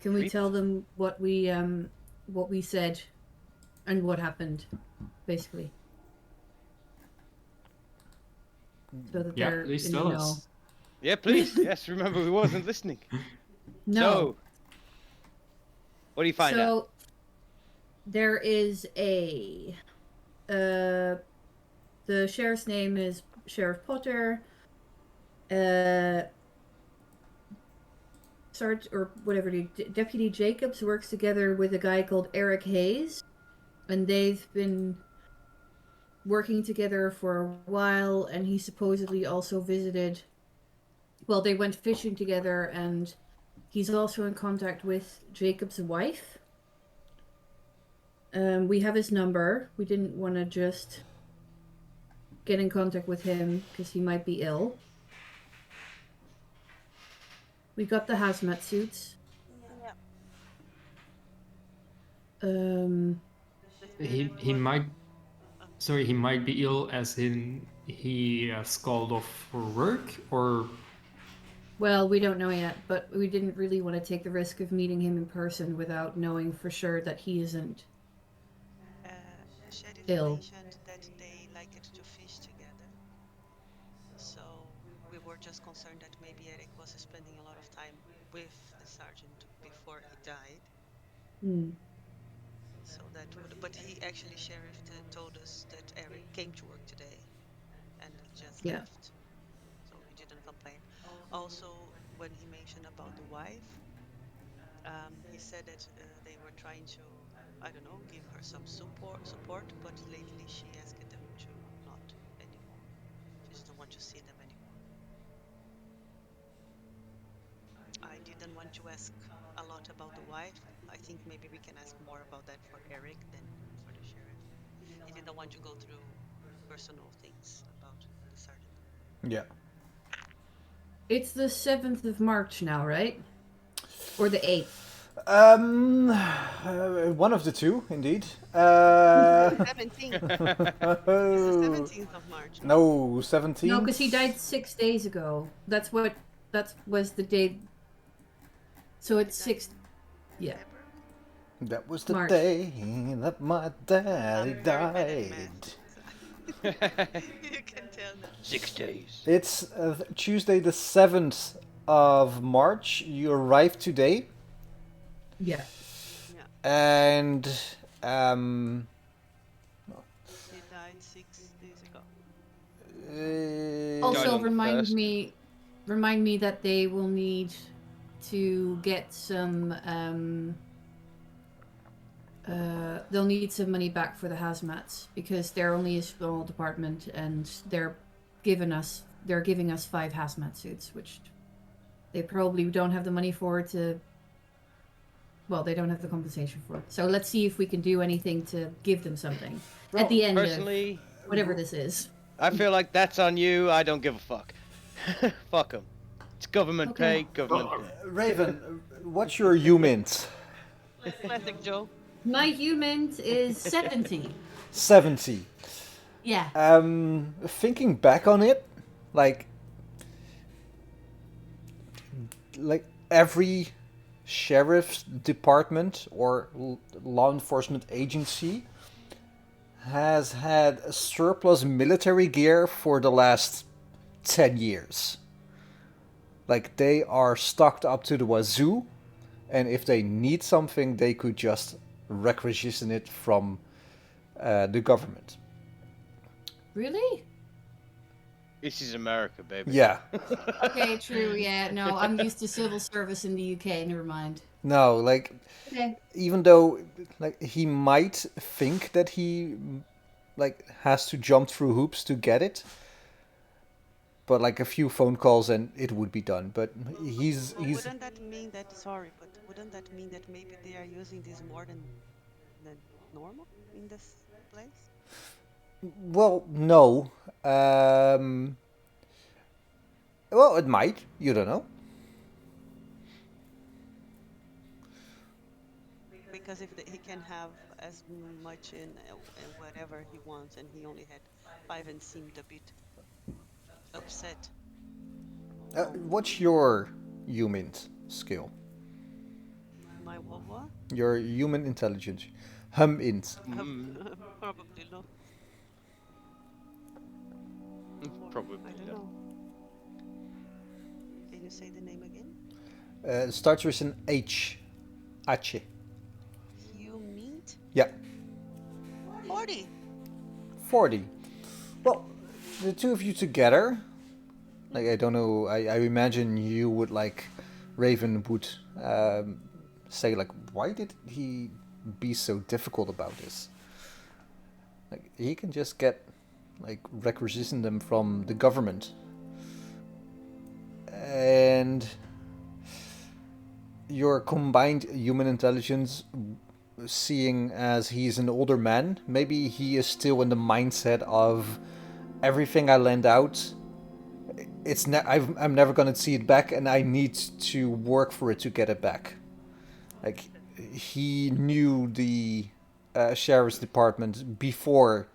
Can we Creep. tell them what we said and what happened, basically? So that Yeah, they're please in the tell know. us. Yeah, please. Yes, remember we wasn't listening. No. So, what do you find out? So there is a the sheriff's name is Sheriff Potter. Sarge or whatever, Deputy Jacobs works together with a guy called Eric Hayes, and they've been working together for a while, and he supposedly also visited, well, they went fishing together, and he's also in contact with Jacob's wife. We have his number. We didn't want to just get in contact with him because he might be ill. We got the hazmat suits. Yeah. He might. Sorry, he might be ill, as in he called off for work, or Well, we don't know yet, but we didn't really want to take the risk of meeting him in person without knowing for sure that he isn't. Sheriff Ill. mentioned that they liked to fish together. So we were just concerned that maybe Eric was spending a lot of time with the sergeant before he died. Hmm. So that would, but he actually, Sheriff told us that Eric came to work today and just Yeah. left. So he didn't complain. Also, when he mentioned about the wife, he said that they were trying to, I don't know, give her some support, but lately she asked them to not anymore. She doesn't want to see them anymore. I didn't want to ask a lot about the wife. I think maybe we can ask more about that for Eric than for the sheriff. He didn't want to go through personal things about the sergeant. Yeah. It's the 7th of March now, right? Or the 8th? One of the two, indeed. 17th. It's the No, 17th of March. 17th. No, because he died 6 days ago. That was the day. So it's 6. Yeah. February? That was the March. day that my daddy I'm very bad at died. math, so you can tell now. 6 days. It's Tuesday the 7th of March. You arrived today. Yeah. And He died 6 days ago. Died Also, on the first. remind me that they will need to get some. They'll need some money back for the hazmats because they're only a small department, and they're giving us 5 hazmat suits, which they probably don't have the money for to. Well, they don't have the compensation for it. So let's see if we can do anything to give them something at the end Personally, of whatever this is. I feel like that's on you. I don't give a fuck. Fuck them. It's government Okay. pay, government pay. Raven, what's your humint? Classic Joe. My humans is 70. 70. Yeah. Thinking back on it, like every sheriff's department or law enforcement agency has had a surplus military gear for the last 10 years. Like, they are stocked up to the wazoo, and if they need something, they could just requisition it from the government. Really? This is America, baby. Yeah. Okay, true. Yeah, no, I'm used to civil service in the UK. Never mind. No, like, Okay. even though like he might think that he like has to jump through hoops to get it, but like a few phone calls and it would be done. But he's Well, he's wouldn't that mean that, sorry, but wouldn't that mean that maybe they are using this more than normal in this place? well, no. Well, it might. You don't know. Because if he can have as much in whatever he wants, and he only had 5 and seemed a bit upset. What's your human skill? My what? Your human intelligence. Int. Probably not. Probably I don't not. know. Can you say the name again? It starts with an H. Ache. You meet Yeah. 40. 40. Well, the two of you together, like, I don't know, I imagine you would, like, Raven would say, like, why did he be so difficult about this? Like, he can just get, like, requisition them from the government. And your combined human intelligence, seeing as he's an older man, maybe he is still in the mindset of everything I lend out, I'm never gonna see it back, and I need to work for it to get it back. Like, he knew the sheriff's department before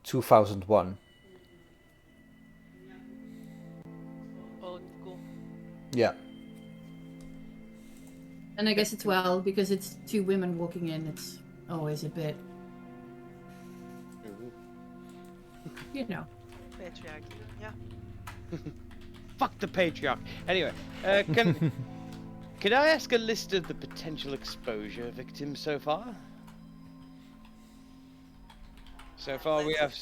2001. Old school. Yeah. And I guess it's well because it's two women walking in. It's always a bit, you know. Patriarchy. Yeah. Fuck the patriarch. Anyway, can I ask a list of the potential exposure victims so far? So far we have.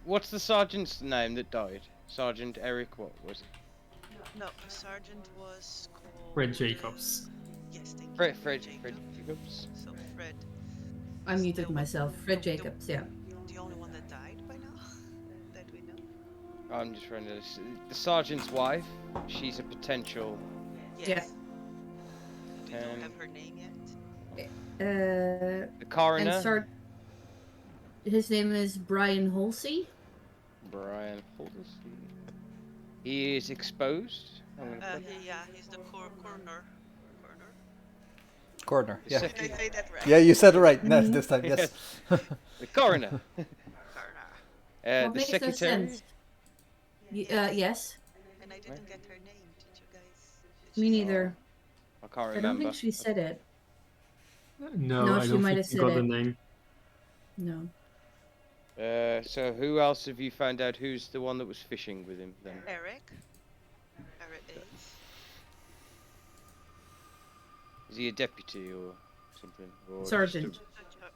What's the sergeant's name that died? Sergeant Eric. What was it? No, the sergeant was called Fred Jacobs. Yes, thank you. Fred Jacobs. So Fred. I is muted the- myself. Fred Jacobs, yeah. The only one that died by now that we know. I'm just trying to. The sergeant's wife. She's a potential. Yes. We don't Um, have her name yet. The coroner. And his name is Brian Halsey. Brian Halsey. He is exposed. I'm gonna put- He's the coroner. Corner. The Yeah. second- Did I say that right? Yeah, you said it right. No, this time, yes. The coroner. Coroner. What The makes no secretary. sense. Yes. And I didn't get her name. Did you guys? Me neither. I can't I remember. don't think she said it. No, No, I she don't might think have he said got the it. name. No. So who else have you found out who's the one that was fishing with him then? Eric. Eric is. Is he a deputy or something? Or just Sergeant. A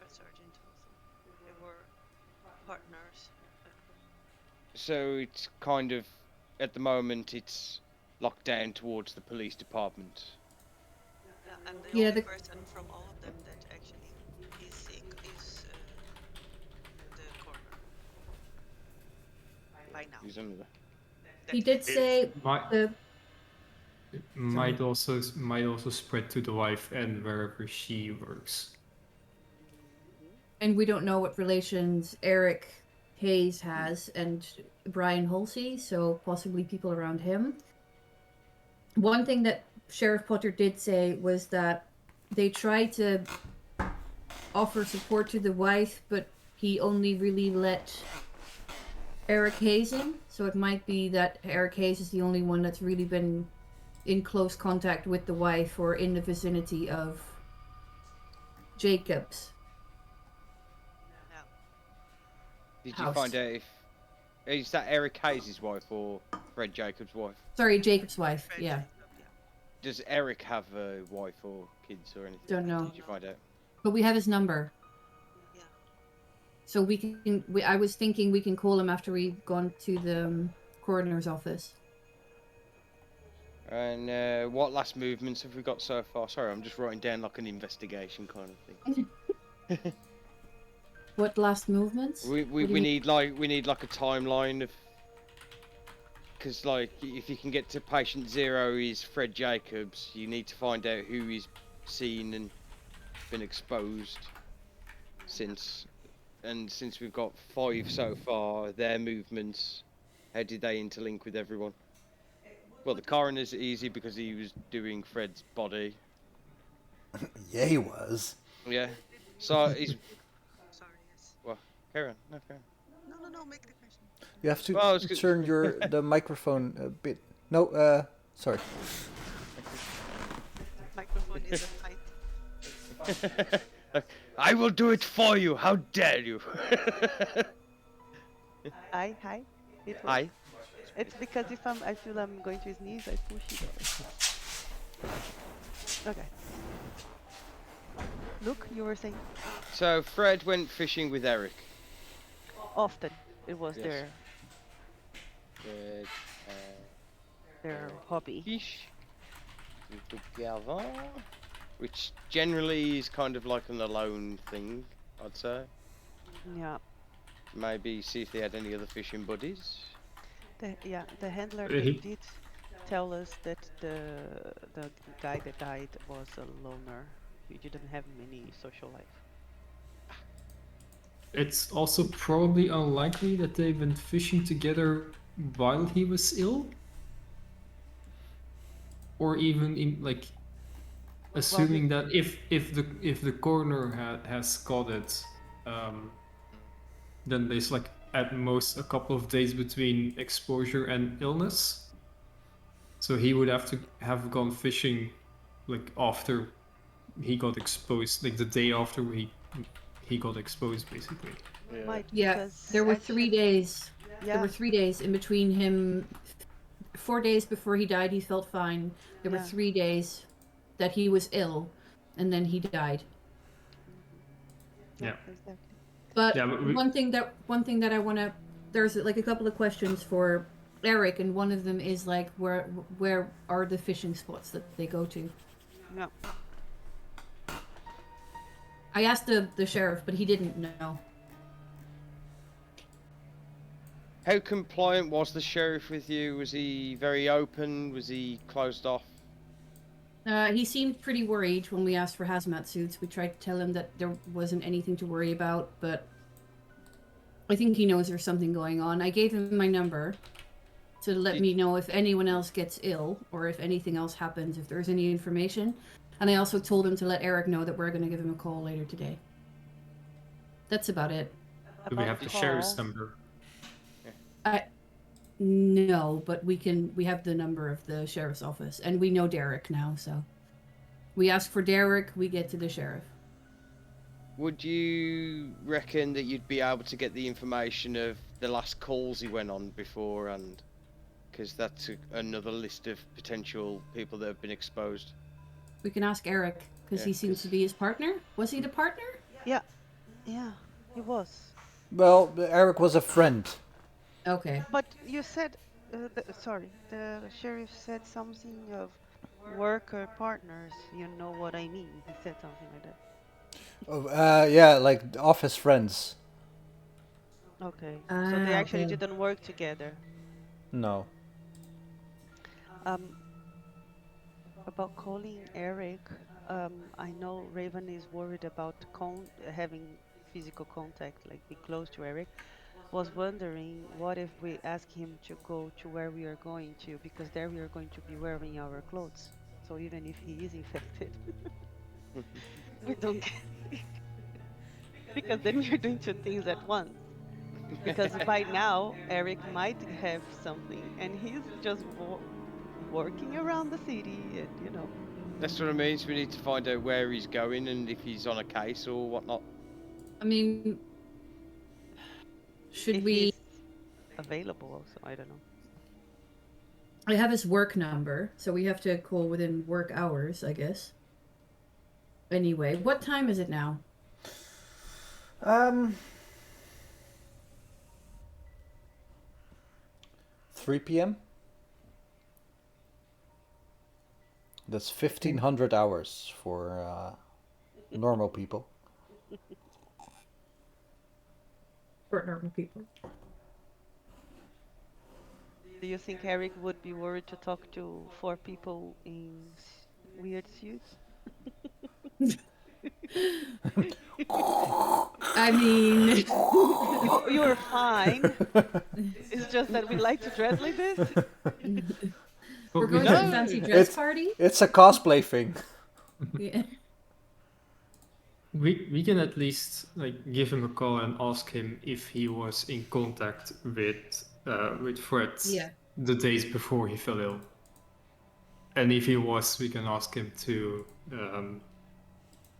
sergeant also. They were partners. So it's kind of, at the moment, it's locked down towards the police department. Yeah, and the Yeah, only the- person from all of them that actually is sick is the coroner. By now. Who's under there? He did say Might, the might also spread to the wife and wherever she works. and we don't know what relations Eric Hayes has and Brian Halsey, so possibly people around him. One thing that Sheriff Potter did say was that they tried to offer support to the wife, but he only really let Eric Hayes in, so it might be that Eric Hayes is the only one that's really been in close contact with the wife or in the vicinity of Jacobs. Yeah. Did you House. find out if is that Eric Hayes' wife or Fred Jacobs' wife? Sorry, Jacobs' wife. Fred Yeah. Jacob, Does Eric have a wife or kids or anything? Don't know. Did you find out? But we have his number. Yeah. So we can. I was thinking we can call him after we've gone to the coroner's office. And what last movements have we got so far? Sorry, I'm just writing down like an investigation kind of thing. What last movements? we What do you we mean? need like a timeline of, because like if you can get to patient 0 is Fred Jacobs, you need to find out who he's seen and been exposed since. And since we've got 5 so far, their movements, how did they interlink with everyone? Well, the coroner's easy because he was doing Fred's body. Yeah, he was. Yeah. So he's Sorry, yes. well, Karen, no Karen. No, make the question. You have to Well, it's good. turn the microphone a bit. No, sorry. Microphone is a fight. I will do it for you. How dare you? Hi. It was, Hi. It's because if I feel I'm going to sneeze, I push it over. Okay. Look, you were saying So Fred went fishing with Eric. often. It was Yes. Fred, their hobby. fish together, which generally is kind of like an alone thing, I'd say. Yeah. Maybe see if they had any other fishing buddies. The handler He- did tell us that the guy that died was a loner. He didn't have many social life. It's also probably unlikely that they've been fishing together while he was ill, or even in like assuming that if the coroner has caught it, then there's like at most a couple of days between exposure and illness. So he would have to have gone fishing like after he got exposed, like the day after he got exposed, basically. Might, Yeah, because there were 3 days. Yeah. There were 3 days in between him. 4 days before he died, he felt fine. There were Yeah. 3 days that he was ill, and then he died. Yeah. Exactly. But Yeah, but we- one thing that I want to, there's like a couple of questions for Eric, and one of them is like where are the fishing spots that they go to? Yeah. I asked the sheriff, but he didn't know. How compliant was the sheriff with you? Was he very open? Was he closed off? He seemed pretty worried when we asked for hazmat suits. We tried to tell him that there wasn't anything to worry about, but I think he knows there's something going on. I gave him my number to let me know if anyone else gets ill or if anything else happens, if there's any information. And I also told him to let Eric know that we're going to give him a call later today. That's about it. Do we About have the call, sheriff's number? No, but we have the number of the sheriff's office, and we know Derek now, so we ask for Derek, we get to the sheriff. Would you reckon that you'd be able to get the information of the last calls he went on beforehand? Because that's another list of potential people that have been exposed. We can ask Eric, because Yeah, he seems to be his partner. Was he the partner? Yeah, he was. Well, Eric was a friend. Okay. But you said, the sheriff said something of worker partners. You know what I mean? He said something like that. Yeah, like office friends. Okay. So they actually okay. didn't work together. No. About calling Eric, I know Raven is worried about having physical contact, like be close to Eric. Was wondering what if we ask him to go to where we are going to, because there we are going to be wearing our clothes. So even if he is infected, we don't get because then we are doing 2 things at once. Because by now Eric might have something, and he's just working around the city, and That's what I mean. So we need to find out where he's going and if he's on a case or whatnot. I mean, should if we... he's available also, I don't know. I have his work number, so we have to call within work hours, I guess. Anyway, what time is it now? 3 p.m. That's 1500 hours for normal people. For normal people. Do you think Eric would be worried to talk to 4 people in weird suits? I mean, You're fine. It's just that we like to dress like this. we're going to a fancy dress party. It's a cosplay thing. Yeah. We can at least give him a call and ask him if he was in contact with Fred the days before he fell ill. And if he was, we can ask him to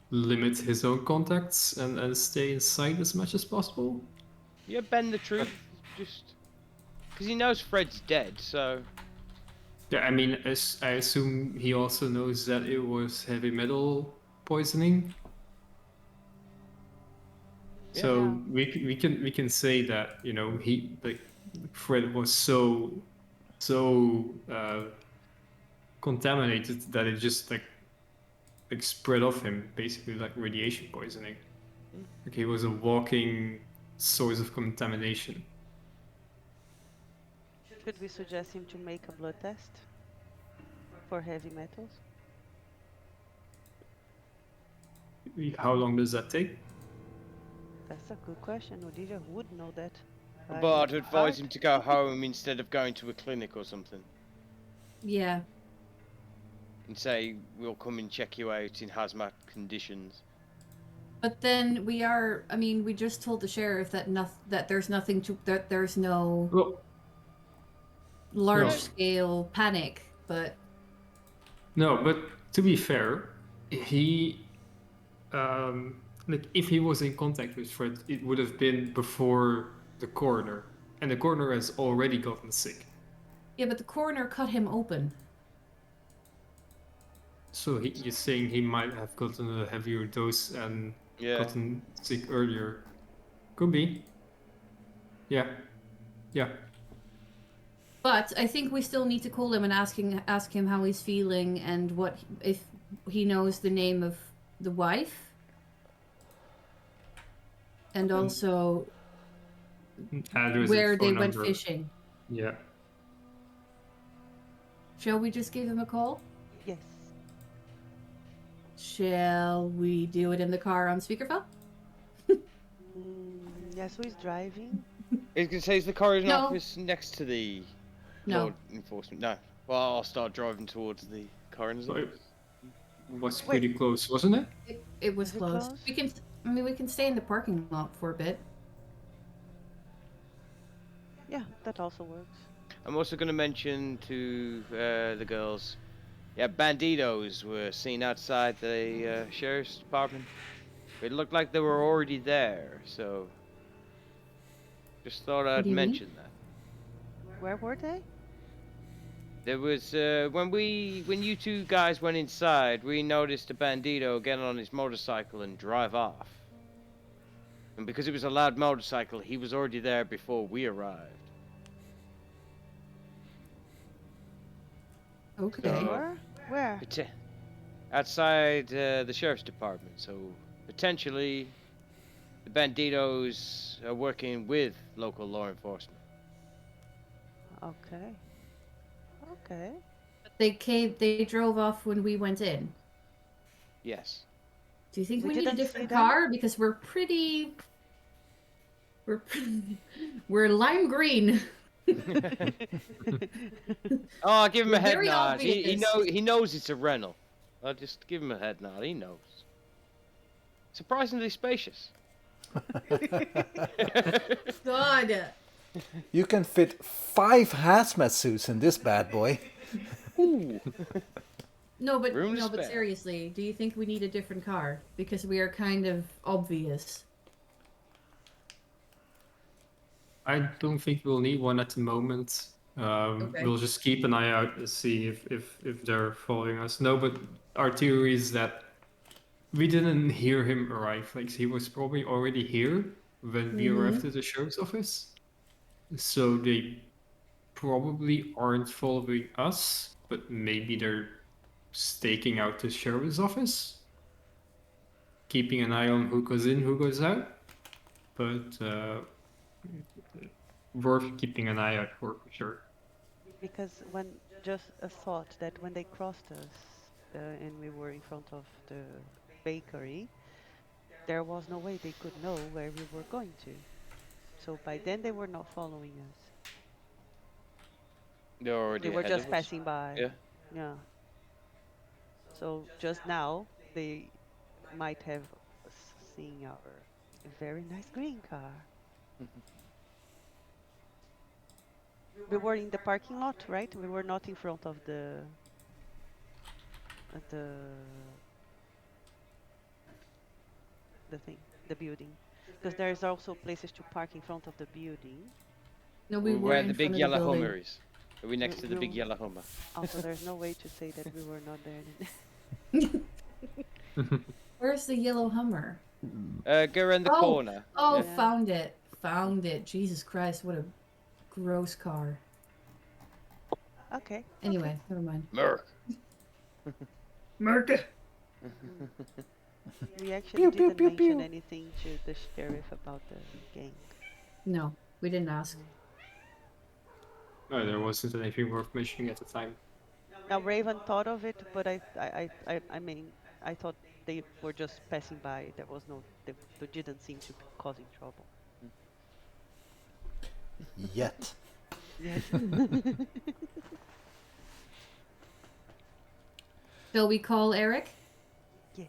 limit his own contacts and stay inside as much as possible. Yeah, bend the truth, just because he knows Fred's dead, so. Yeah, I mean, I assume he also knows that it was heavy metal poisoning. Yeah. So we can say that Fred was so contaminated that it just spread off him, basically like radiation poisoning. Like he was a walking source of contamination. Should we suggest him to make a blood test for heavy metals? How long does that take? That's a good question. Olivia would know that. But I'd advise him to go home instead of going to a clinic or something. Yeah. And say, we'll come and check you out in hazmat conditions. But then we just told the sheriff that there's no large scale panic, but no, but to be fair, he if he was in contact with Fred, it would have been before the coroner, and the coroner has already gotten sick. Yeah, but the coroner cut him open. So you're saying he might have gotten a heavier dose and gotten sick earlier? Could be. Yeah. But I think we still need to call him and ask him how he's feeling and if he knows the name of the wife. And also address where they number. went fishing. Yeah. Shall we just give him a call? Yes. Shall we do it in the car on speakerphone? Yes, who is driving? Is going to say, is the coroner's office next to the law enforcement? No. Well, I'll start driving towards the coroner's office. It was pretty close, wasn't it? It was close. We can stay in the parking lot for a bit. Yeah, that also works. I'm also going to mention to the girls, banditos were seen outside the sheriff's department. It looked like they were already there, so just thought I'd mention that. Where were they? There was when you two guys went inside, we noticed a bandito get on his motorcycle and drive off. And because it was a loud motorcycle, he was already there before we arrived. Okay. So, where? Outside the sheriff's department. So potentially, the banditos are working with local law enforcement. Okay. They drove off when we went in. Yes. Do you think we need a different car? Because we're lime green. Oh, I'll give him a head nod. He knows it's a rental. I'll just give him a head nod. He knows. Surprisingly spacious. God. You can fit 5 hazmat suits in this bad boy. Ooh. No, but seriously, do you think we need a different car? Because we are kind of obvious. I don't think we'll need one at the moment. We'll just keep an eye out to see if they're following us. No, but our theory is that we didn't hear him arrive. Like he was probably already here when we arrived at the sheriff's office. So they probably aren't following us, but maybe they're staking out the sheriff's office, keeping an eye on who goes in, who goes out. But worth keeping an eye out for sure. Because when just a thought that when they crossed us and we were in front of the bakery, there was no way they could know where we were going to. So by then they were not following us. They're already They were ahead just of us. passing by. Yeah. Yeah. So just now they might have seen our very nice green car. We were in the parking lot, right? We were not in front of the thing, the building, because there's also places to park in front of the building. No, we were Where in the big front of the yellow building. Hummer is. Are we next to the big yellow Hummer? Also, there's no way to say that we were not there. Where's the yellow Hummer? Go around the corner. Oh, Yeah. found it. Found it. Jesus Christ, what a gross car. Okay. Anyway, never mind. Merc. Murder. We actually Pew, didn't pew, mention pew. anything to the sheriff about the gang. No, we didn't ask. No, there wasn't anything worth mentioning at the time. Now Raven thought of it, but I mean, I thought they were just passing by. There was no, they didn't seem to be causing trouble. Yet. Yes. Shall we call Eric? Yes.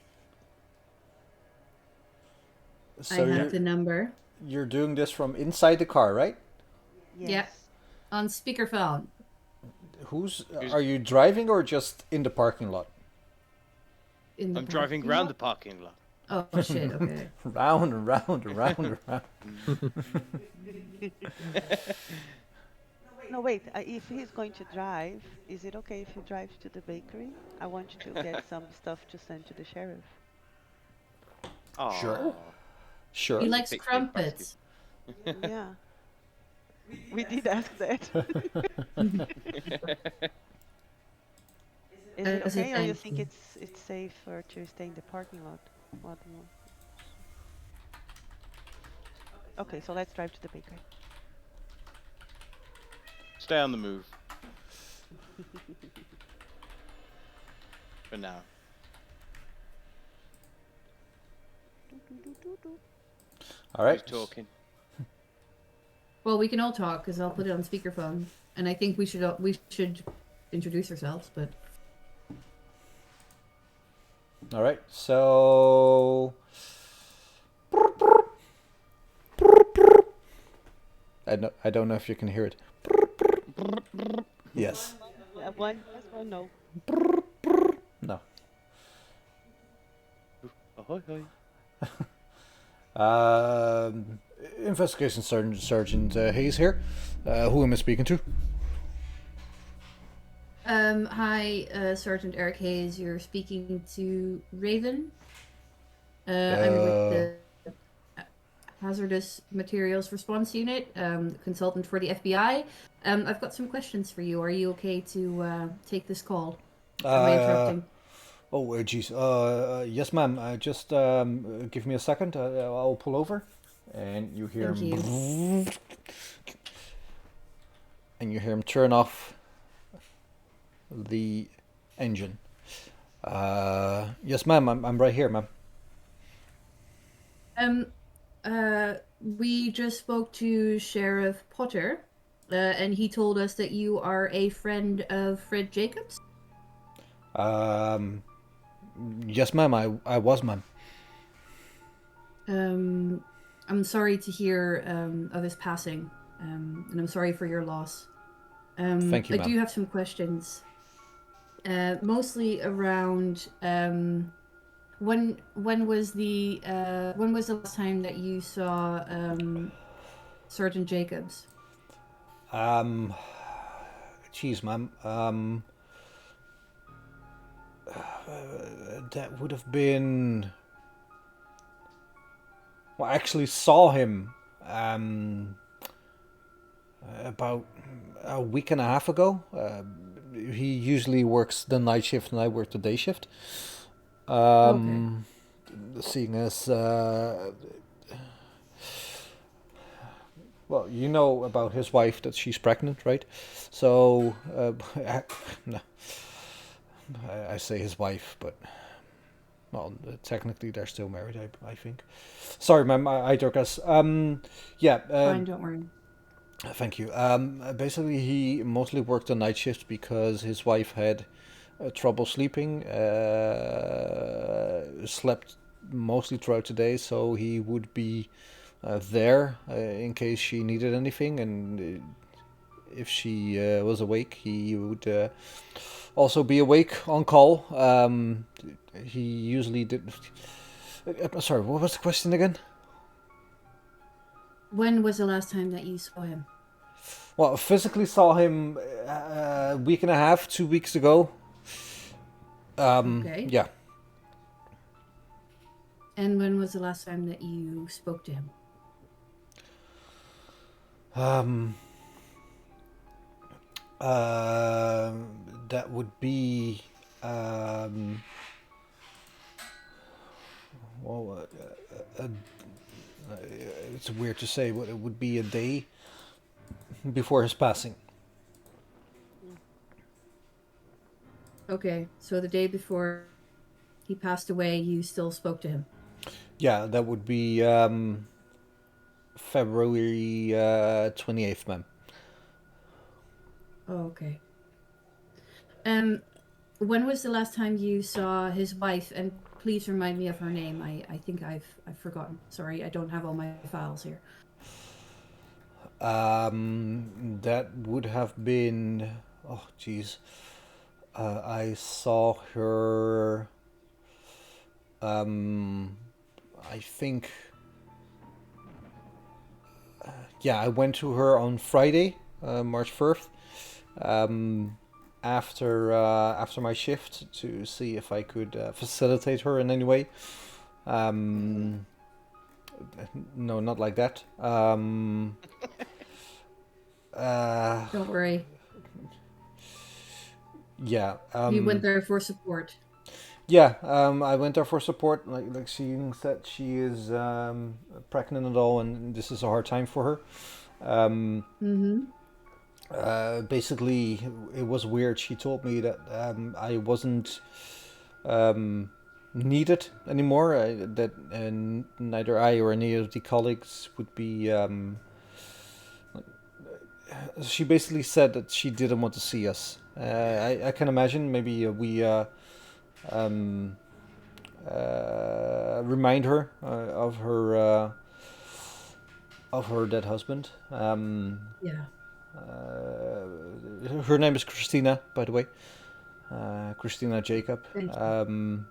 So I you're, have the number. you're doing this from inside the car, right? Yes. Yeah. On speakerphone. Are you driving or just in the parking lot? In the I'm driving parking around lot? the parking lot. Oh shit, okay. Round and round and round and round. No, wait. If he's going to drive, is it okay if he drives to the bakery? I want you to get some stuff to send to the sheriff. Oh. Sure. Sure. He likes Big crumpets. Yeah. We did ask that. Is it As a okay, or you thank think you. it's safer to stay in the parking lot? What do you- Okay, so let's drive to the bakery. Stay on the move. For now. All right. Who's talking? Well, we can all talk because I'll put it on speakerphone, and I think we should introduce ourselves. But All right. So. I don't know if you can hear it. Yes. One yes or no? No. Ahoy, Investigation Sergeant Hayes here. Who am I speaking to? hi, Sergeant Eric Hayes. You're speaking to Raven. I'm with the Hazardous Materials Response Unit, consultant for the FBI. I've got some questions for you. Are you okay to take this call? Am I interrupting? Oh, geez. Yes, ma'am. Just give me a second. I'll pull over. And you hear Thank him. And you hear him turn off the engine. Yes, ma'am. I'm right here, ma'am. We just spoke to Sheriff Potter, and he told us that you are a friend of Fred Jacobs. Yes, ma'am. I was, ma'am. I'm sorry to hear of his passing, and I'm sorry for your loss. Thank you, I ma'am. do have some questions, mostly around when was the last time that you saw Sergeant Jacobs? Geez, ma'am. that would have been. Well, I actually saw him about a week and a half ago. He usually works the night shift, and I work the day shift. Seeing as well, you know about his wife that she's pregnant, right? So, no, I say his wife, but well, technically they're still married, I think. Sorry, ma'am, I digress. Yeah. Fine, don't worry. Thank you. Basically, he mostly worked the night shift because his wife had trouble sleeping, slept mostly throughout the day, so he would be there in case she needed anything, and if she was awake, he would also be awake on call. He usually did. Sorry, what was the question again? When was the last time that you saw him? Well, I physically saw him a week and a half, 2 weeks ago. Okay. Yeah. And when was the last time that you spoke to him? That would be well, it's weird to say, but it would be a day before his passing. Okay, so the day before he passed away, you still spoke to him? Yeah, that would be February 28th, ma'am. Oh, okay. When was the last time you saw his wife? And please remind me of her name. I think I've forgotten. Sorry, I don't have all my files here. That would have been, oh geez, I saw her. I think. Yeah, I went to her on Friday, March 1st. After my shift to see if I could facilitate her in any way. No, not like that. Don't worry. Yeah. You went there for support. Yeah, I went there for support. Like seeing that she is pregnant and all, and this is a hard time for her. Basically, it was weird. She told me that I wasn't needed anymore. That neither I or any of the colleagues would be. She basically said that she didn't want to see us. I can imagine maybe we remind her of her dead husband. Yeah. Her name is Christina, by the way. Christina Jacob. Thank you.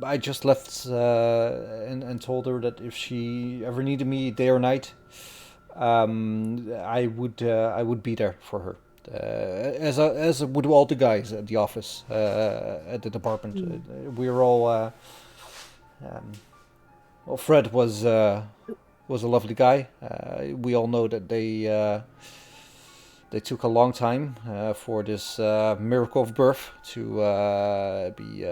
I just left and told her that if she ever needed me day or night, I would be there for her. As would all the guys at the office, at the department. We were all. Well, Fred was a lovely guy. We all know that they took a long time for this miracle of birth to be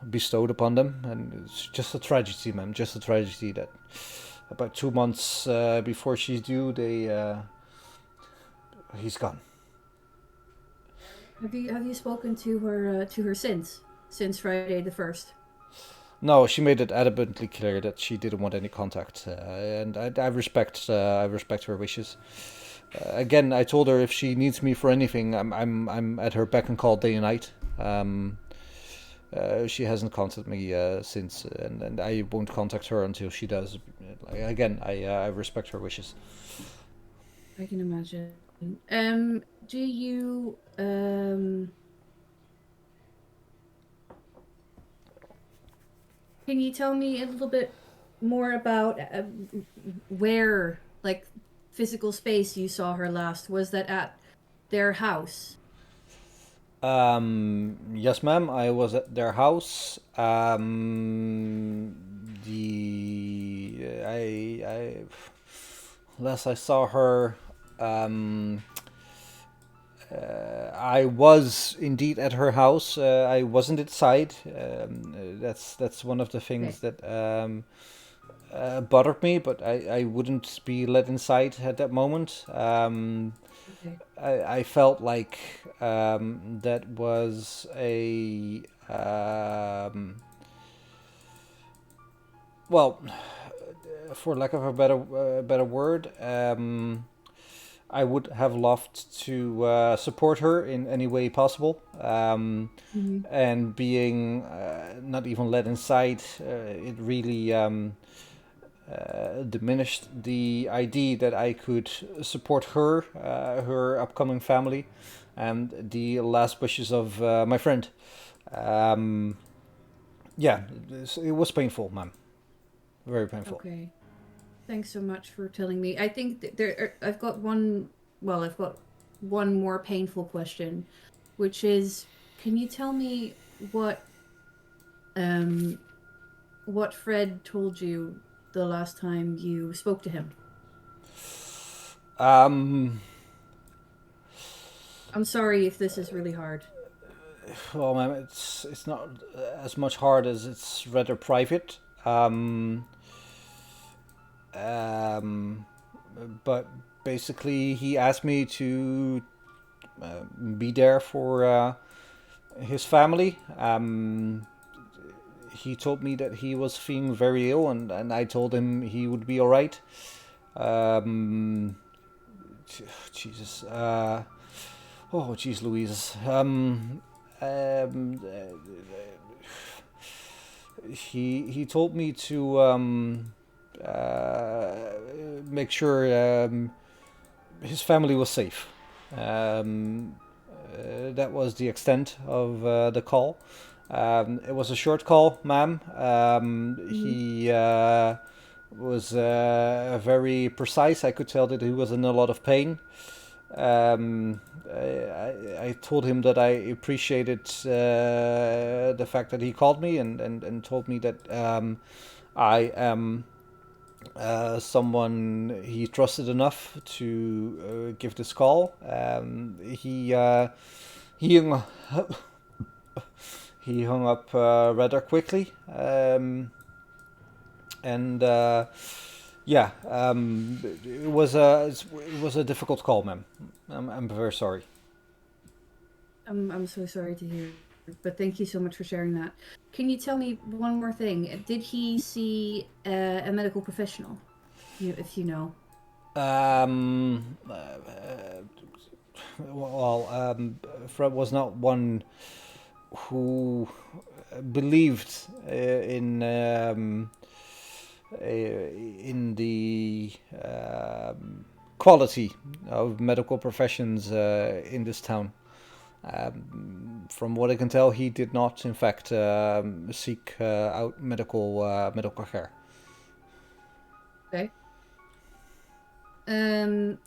bestowed upon them, and it's just a tragedy, man. Just a tragedy that about 2 months before she's due, he's gone. Have you spoken to her since Friday the 1st? No, she made it adamantly clear that she didn't want any contact, and I respect her wishes. Again, I told her if she needs me for anything, I'm at her beck and call day and night. She hasn't contacted me since, and I won't contact her until she does. Again, I respect her wishes. I can imagine. Do you Can you tell me a little bit more about where, like, physical space you saw her last? Was that at their house? Yes, ma'am. I was at their house. I last I saw her, um, I was indeed at her house. I wasn't inside. That's one of the things Okay. that bothered me, but I wouldn't be let inside at that moment. Okay. I felt like that was well, for lack of a better word, I would have loved to support her in any way possible. Mm-hmm. And being not even let inside, it really diminished the idea that I could support her, her upcoming family, and the last wishes of my friend. Um, yeah, it was painful, man. Very painful. Okay. Thanks so much for telling me. I think I've got one. Well, I've got one more painful question, which is, can you tell me um what Fred told you the last time you spoke to him? Um, I'm sorry if this is really hard. well, man, it's not as much hard as it's rather private. Um, but basically, he asked me to be there for his family. He told me that he was feeling very ill, and I told him he would be all right. Um, Jesus. Oh, jeez, Louise. Um, he told me to uh, make sure his family was safe. Um, that was the extent of the call. It was a short call, ma'am. Mm-hmm. He was very precise. I could tell that he was in a lot of pain. I told him that I appreciated the fact that he called me and told me that I am someone he trusted enough to give this call. He hung, he hung up rather quickly, and yeah, it was a difficult call, ma'am. I'm very sorry. I'm so sorry to hear, but thank you so much for sharing that. Can you tell me one more thing? Did he see a medical professional? If you know. Um, Fred was not one who believed in the quality of medical professions in this town. From what I can tell, he did not, in fact, seek out medical care. Okay. Um.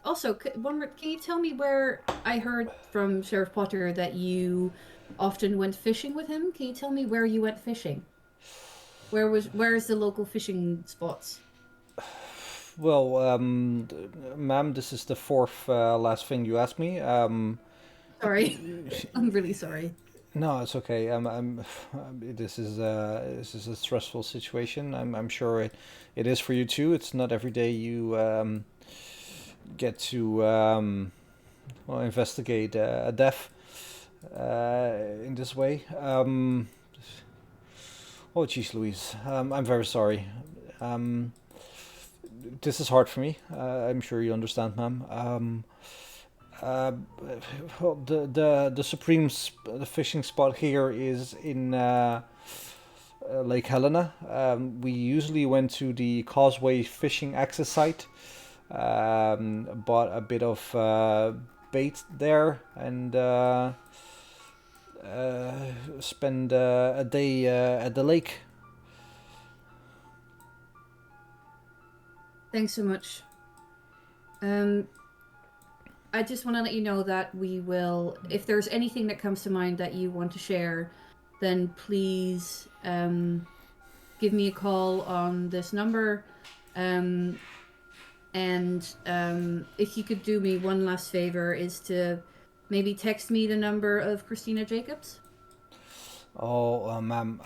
Also, can you tell me where I heard from Sheriff Potter that you often went fishing with him? Can you tell me where you went fishing? Where's the local fishing spots? Well, ma'am, this is the fourth last thing you asked me. Sorry, I'm really sorry. No, it's okay. This is a stressful situation. I'm sure it is for you too. It's not every day you get to well, investigate a death in this way. Oh, jeez, Louise. I'm very sorry. Um, this is hard for me. I'm sure you understand, ma'am. Uh, well, the the fishing spot here is in Lake Helena. We usually went to the Causeway fishing access site. Bought a bit of bait there and spend a day at the lake. Thanks so much. Um, I just want to let you know that we will, if there's anything that comes to mind that you want to share, then please give me a call on this number. If you could do me one last favor, is to maybe text me the number of Christina Jacobs. Oh, ma'am,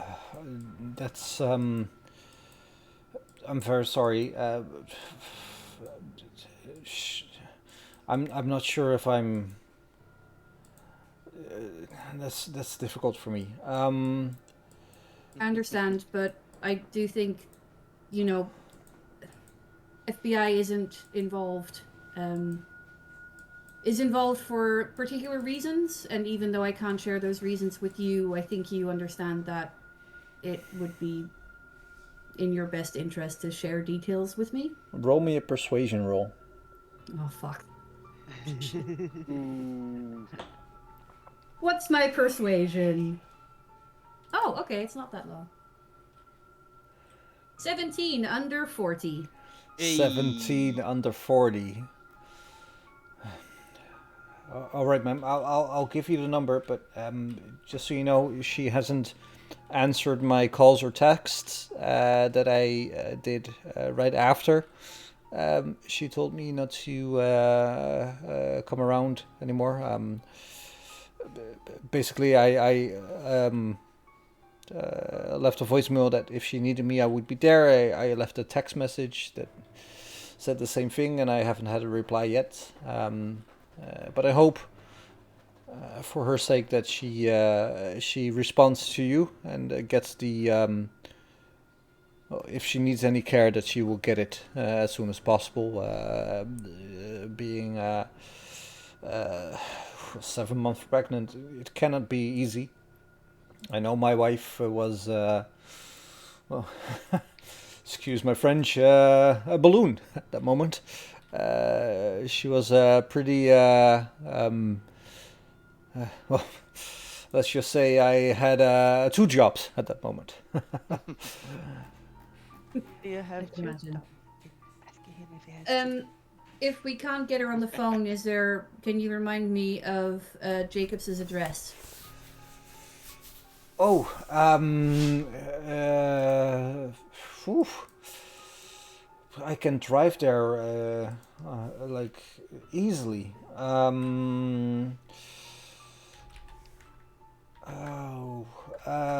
that's I'm very sorry. I'm not sure if I'm. That's difficult for me. I understand, but I do think, you know, FBI isn't involved. Is involved for particular reasons, and even though I can't share those reasons with you, I think you understand that it would be in your best interest to share details with me. Roll me a persuasion roll. Oh, fuck. Ooh. What's my persuasion? Oh, okay, it's not that low. 17 under 40. 17 under 40. All right, ma'am. I'll give you the number, but just so you know, she hasn't answered my calls or texts that I did right after. She told me not to come around anymore. Basically, I left a voicemail that if she needed me, I would be there. I left a text message that said the same thing, and I haven't had a reply yet. But I hope, for her sake, that she responds to you and gets the. If she needs any care, that she will get it as soon as possible. Being 7 months pregnant, it cannot be easy. I know my wife was, well, excuse my French, a balloon at that moment. She was pretty, well, let's just say I had 2 jobs at that moment. You have I can imagine. Asking him if he has to. If we can't get her on the phone, can you remind me of Jacobs's address? Oh, I can drive there, like, easily.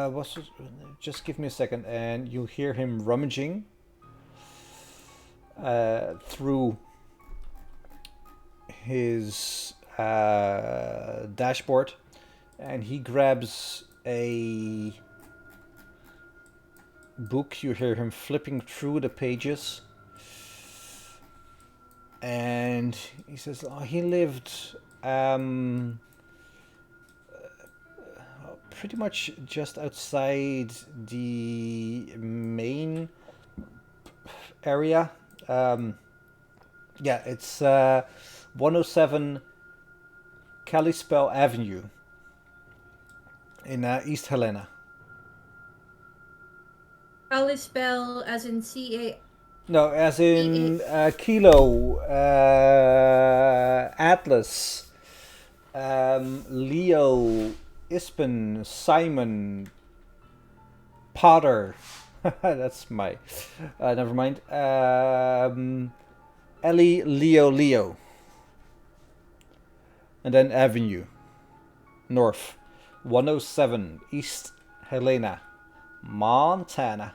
What's it? Just give me a second, and you hear him rummaging through his dashboard, and he grabs a book. You hear him flipping through the pages, and he says, "Oh, he lived pretty much just outside the main area. Yeah, it's 107 Kalispell Avenue in East Helena." Kalispell, as in C-A... No, as in Kilo, Atlas, Leo, Ispen, Simon, Potter. That's my. Never mind. Ellie, Leo. And then Avenue. North. 107 East Helena, Montana.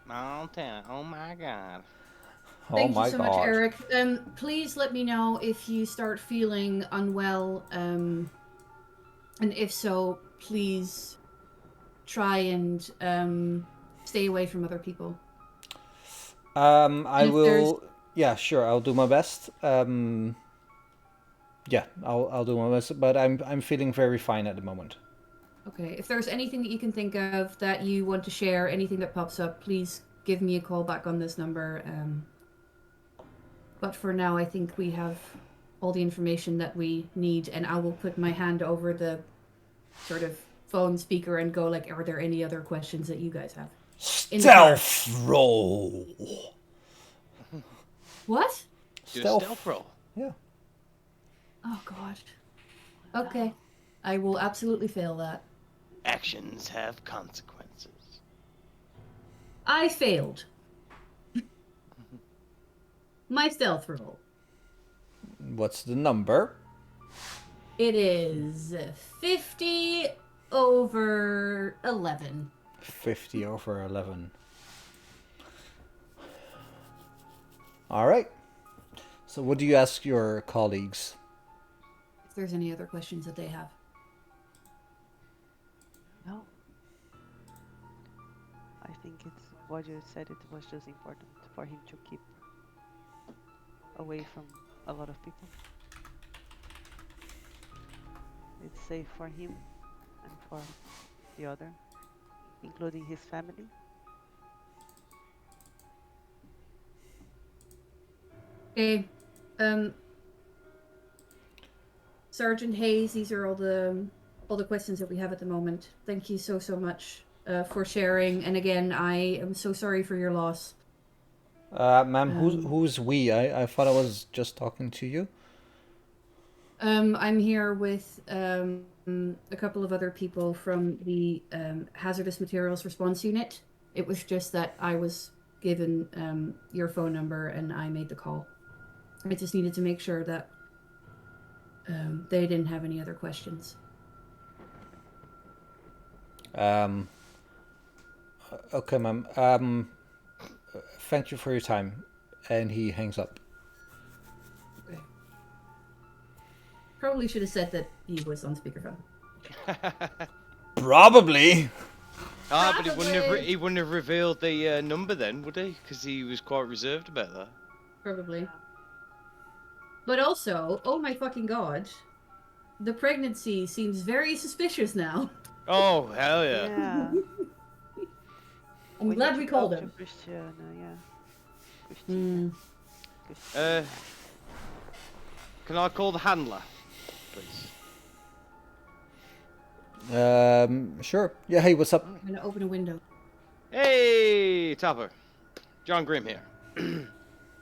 Montana. Oh my god. Thank you so much, Eric. Please let me know if you start feeling unwell. And if so, please try and stay away from other people. I will. Yeah, sure. I'll do my best. Yeah, I'll do my best. But I'm feeling very fine at the moment. Okay. If there's anything that you can think of that you want to share, anything that pops up, please give me a call back on this number. But for now, I think we have all the information that we need, and I will put my hand over the sort of phone speaker and go like, are there any other questions that you guys have? Stealth roll. What? Do a stealth roll. Yeah. Oh God. Okay. I will absolutely fail that. Actions have consequences. I failed. My stealth roll. What's the number? It is 50 over 11. 50 over 11. All right. So what do you ask your colleagues? If there's any other questions that they have. No. I think it's what you said. It was just important for him to keep away from a lot of people. It's safe for him and for the other, including his family. Okay. Sergeant Hayes, these are all the questions that we have at the moment. Thank you so much for sharing. And again, I am so sorry for your loss. Ma'am, who's we? I thought I was just talking to you. I'm here with a couple of other people from the Hazardous Materials Response Unit. It was just that I was given your phone number and I made the call. I just needed to make sure that they didn't have any other questions. Okay, ma'am. Thank you for your time. And he hangs up. Okay. Probably should have said that he was on speakerphone. Probably. Ah, but he wouldn't have revealed the number then, would he? Because he was quite reserved about that. Probably. But also, oh my fucking god, the pregnancy seems very suspicious now. Oh, hell yeah. Yeah. I'm glad we called him. Christiana, yeah. Christina. Can I call the handler, please? Sure. Yeah, hey, what's up? I'm gonna open a window. Hey, Topper. John Grimm here.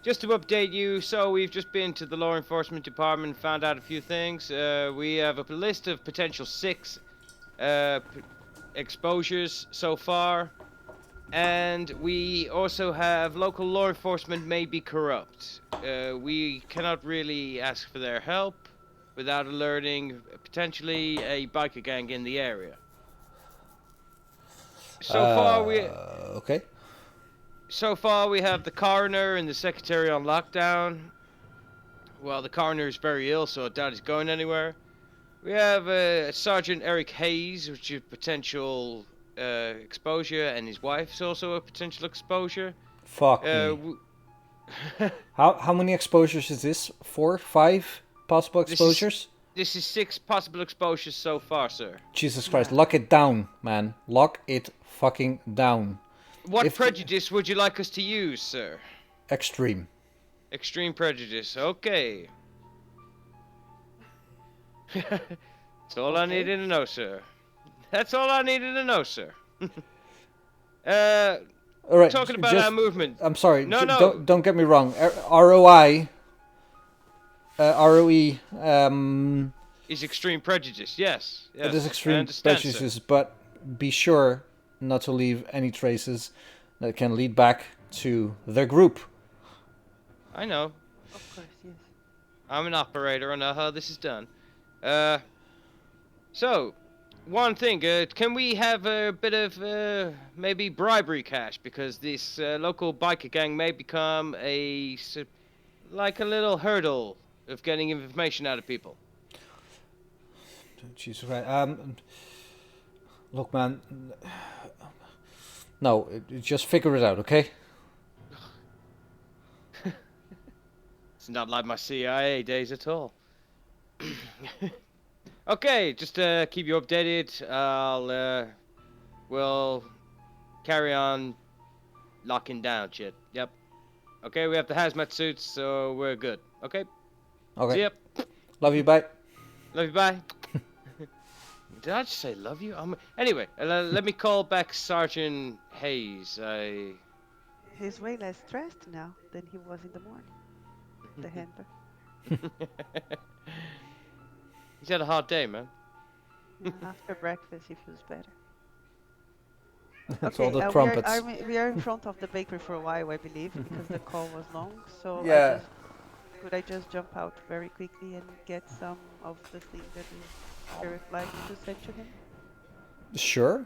Just to update you, so we've just been to the law enforcement department, found out a few things. We have a list of potential 6 exposures so far. And we also have local law enforcement may be corrupt. We cannot really ask for their help without alerting potentially a biker gang in the area. So far we have the coroner and the secretary on lockdown. Well, the coroner is very ill, so I doubt he's going anywhere. We have Sergeant Eric Hayes, which is potential exposure, and his wife's also a potential exposure. Fuck me. How many exposures is this? 4, 5 possible exposures? This is 6 possible exposures so far, sir. Jesus Christ, lock it down, man. Lock it fucking down. What prejudice would you like us to use, sir? Extreme. Extreme prejudice, okay. That's all I needed to know, sir. That's all I needed to know, sir. All right, talking about our movement. I'm sorry. No. Don't get me wrong. ROE. Is extreme prejudice. Yes. It is extreme prejudice, but be sure not to leave any traces that can lead back to the group. I know. Of course, yes. I'm an operator. I know how this is done. So, one thing, can we have a bit of maybe bribery cash, because this local biker gang may become like a little hurdle of getting information out of people. Jesus Christ. Look, man. No, just figure it out, okay? It's not like my CIA days at all. Okay, just to keep you updated, we'll carry on locking down shit. Yep. Okay, we have the hazmat suits, so we're good. Okay? Okay. See ya. Love you, bye. Love you, bye. Did I just say love you? Anyway, let me call back Sergeant Hayes. He's way less stressed now than he was in the morning. The handler. He's had a hard day, man. After breakfast, he feels better. That's Okay, all the we trumpets. we are in front of the bakery for a while, I believe, because the call was long. So Yeah. could I just jump out very quickly and get some of the thing that the sheriff likes to send to him? Sure.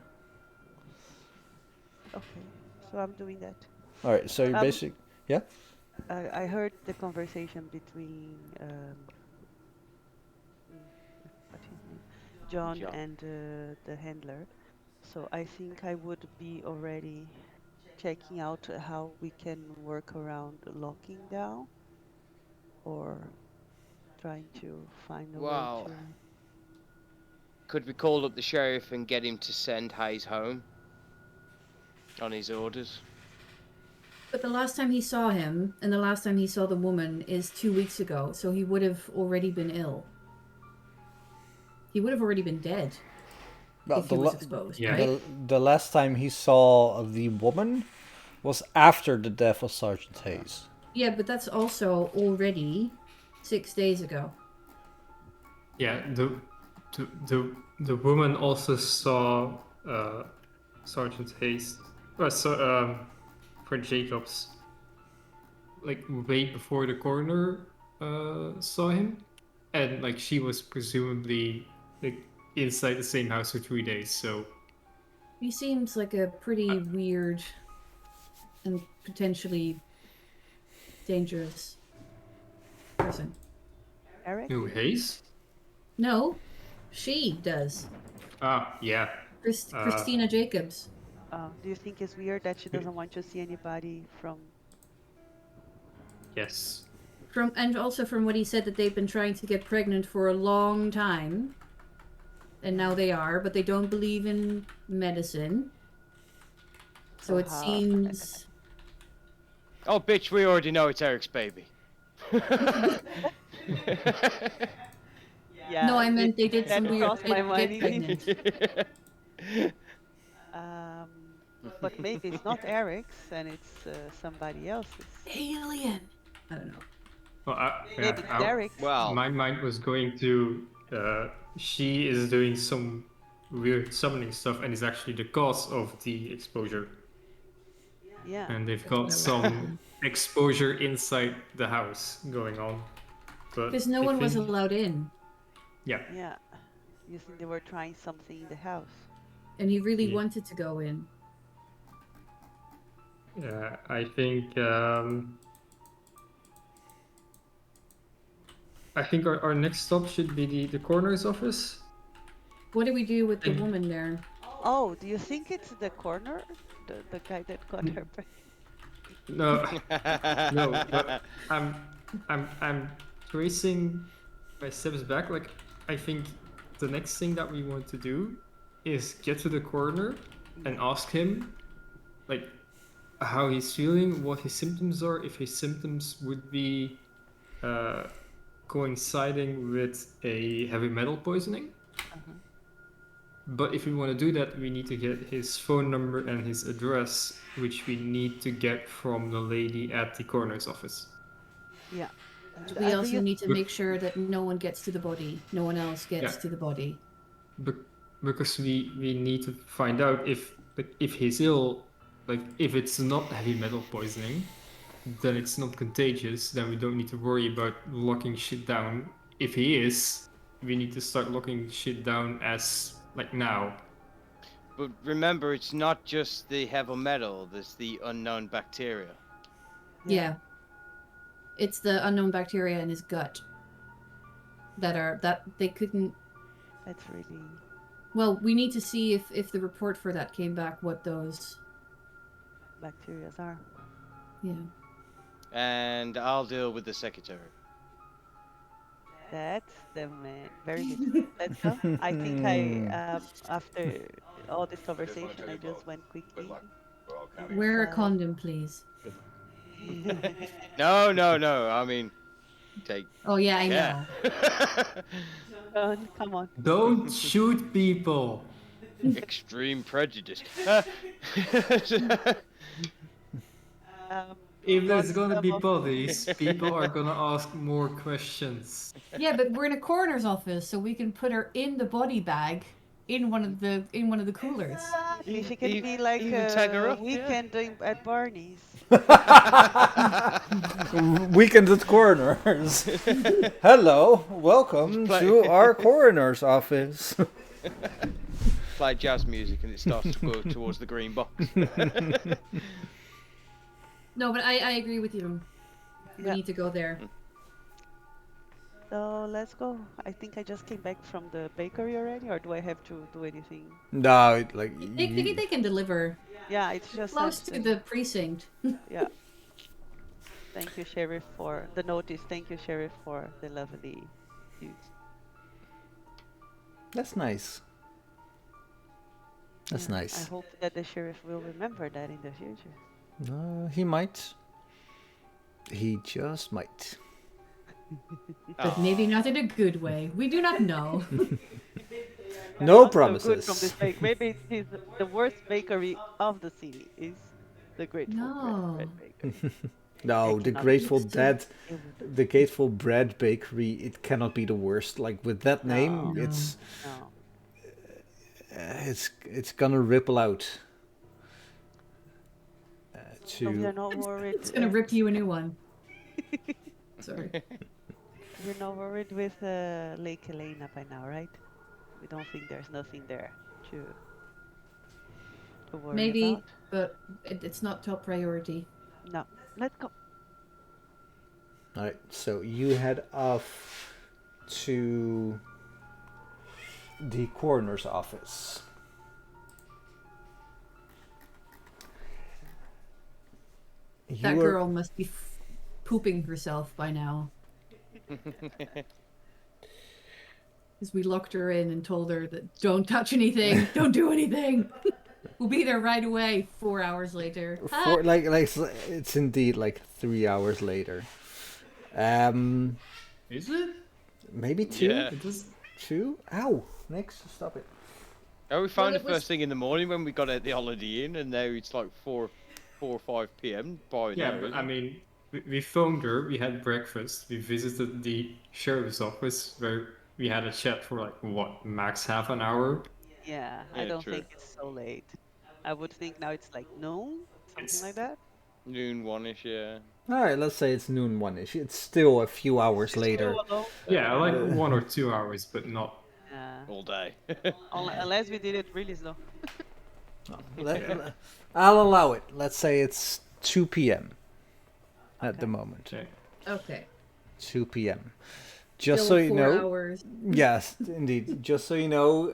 Okay, so I'm doing that. All right. So you're Um, basic. Yeah. I heard the conversation between what's his name, John John. and the handler. So I think I would be already checking out how we can work around locking down or trying to find a way Wow. to. Could we call up the sheriff and get him to send Hayes home? On his orders? But the last time he saw him and the last time he saw the woman is 2 weeks ago, so he would have already been ill. He would have already been dead Well, if he was exposed, Yeah. right? the last time he saw the woman was after the death of Sergeant Hayes. Yeah, but that's also already 6 days ago. Yeah, the woman also saw Sergeant Hayes, for Jacobs, like way before the coroner saw him, and like she was presumably like inside the same house for 3 days. So He seems like a pretty weird and potentially dangerous person. Eric? who Hayes? No, she does. Ah, yeah. Christina Jacobs. Do you think it's weird that she doesn't want to see anybody from? Yes. And also from what he said that they've been trying to get pregnant for a long time. And now they are, but they don't believe in medicine. So it seems... Oh, bitch, we already know it's Eric's baby. Yeah. No, I meant they did that some weird crossed shit my to mind. get pregnant. But maybe it's not Eric's and it's somebody else's. Alien! I don't know. Well, Maybe it's Eric's. Well, my mind was going to she is doing some weird summoning stuff and is actually the cause of the exposure. Yeah. And they've got some exposure inside the house going on. But Because no I one was think- allowed in. Yeah. Yeah. You think they were trying something in the house? And he really Yeah. wanted to go in. Yeah, I think our next stop should be the coroner's office. What do we do with the woman there? Oh, do you think it's the coroner? The guy that got her pregnant? No, no, but I'm tracing my steps back. Like, I think the next thing that we want to do is get to the coroner and ask him, like, how he's feeling, what his symptoms are, if his symptoms would be coinciding with a heavy metal poisoning. But if we want to do that, we need to get his phone number and his address, which we need to get from the lady at the coroner's office. Yeah. We also need to make sure that no one gets to the body. No one else gets Yeah. to the body. Because we need to find out if he's ill, like if it's not heavy metal poisoning, then it's not contagious, then we don't need to worry about locking shit down. If he is, we need to start locking shit down as like now. But remember, it's not just the heavy metal, there's the unknown bacteria. Yeah. It's the unknown bacteria in his gut that they couldn't... That's really... Well, we need to see if the report for that came back, what those... bacteria are. Yeah. And I'll deal with the secretary. That's the man. Very good. Let's go. I think after all this conversation, I just went quickly. Wear a condom, please. No. I mean, take. Oh, yeah, I Yeah. know. Come on. Don't shoot people. Extreme prejudice. If there's Got gonna some be of bodies, people are gonna ask more questions. Yeah, but we're in a coroner's office, so we can put her in the body bag in one of the coolers. Exactly. She can You be like even tag her a up, yeah. weekend at Barney's. Weekend at coroners. Hello, welcome Play- to our coroner's office. Play jazz music and it starts to go towards the green box. No, but I agree with you. We Yeah. need to go there. So let's go. I think I just came back from the bakery already, or do I have to do anything? No, like They can deliver Yeah, it's just close to the precinct. yeah. Thank you, Sheriff, for the notice. Thank you, Sheriff, for the lovely news. that's nice. That's Yeah, I nice. hope that the sheriff will remember that in the future. He might. He just might. But maybe not in a good way. We do not know. No Not so good from promises. this bake. Maybe it is the worst bakery of the city. Is the Grateful No. Bread Bakery. No, I the cannot Grateful believe Dead, It would- the Grateful Bread Bakery. It cannot be the worst. Like with that name, No. it's No. it's gonna ripple out. So we are To not worried. It's gonna rip you a new one. Sorry. We're not worried with Lake Helena by now, right? We don't think there's nothing there to worry Maybe, about. but it's not top priority. No. Let's go. all right, so you head off to the coroner's office. That You are- girl must be pooping herself by now. Because we locked her in and told her that don't touch anything, don't do anything. We'll be there right away. 4 hours later. like it's indeed like 3 hours later. Is it? Maybe two. Yeah. It is. Two. Ow! Nix, stop it. Oh, we found Well, it it was- first thing in the morning when we got at the Holiday Inn, and now it's like 4 or 5 p.m. by Yeah, now. but isn't I it? mean, we phoned her, we had breakfast, we visited the sheriff's office where we had a chat for like, what, max half an hour? Yeah, I Yeah, don't true. think it's so late. I would think now it's like noon, something It's- like that. Noon 1ish, yeah. All right, let's say it's noon 1ish. It's still a few hours later. Still alone. Yeah, like 1 or 2 hours, but not. All day. Unless we did it really slow. I'll allow it. Let's say it's 2 p.m. at the Okay. moment. Okay. Okay. 2 p.m. Just Still so you 4 know. hours. Yes, indeed. Just so you know,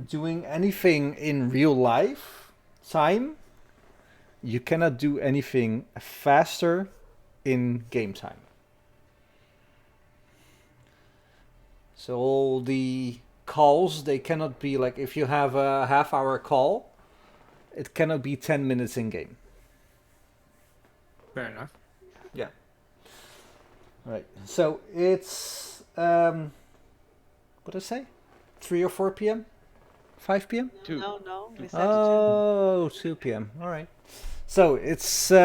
doing anything in real life time, you cannot do anything faster in game time. So all the calls, they cannot be like, if you have a half-hour call, it cannot be 10 minutes in game. Fair enough. Yeah. Right. So it's what did I say? 3 or 4 p.m. 5 p.m. 2. No, we said Oh, 2 p.m. All right. So it's 2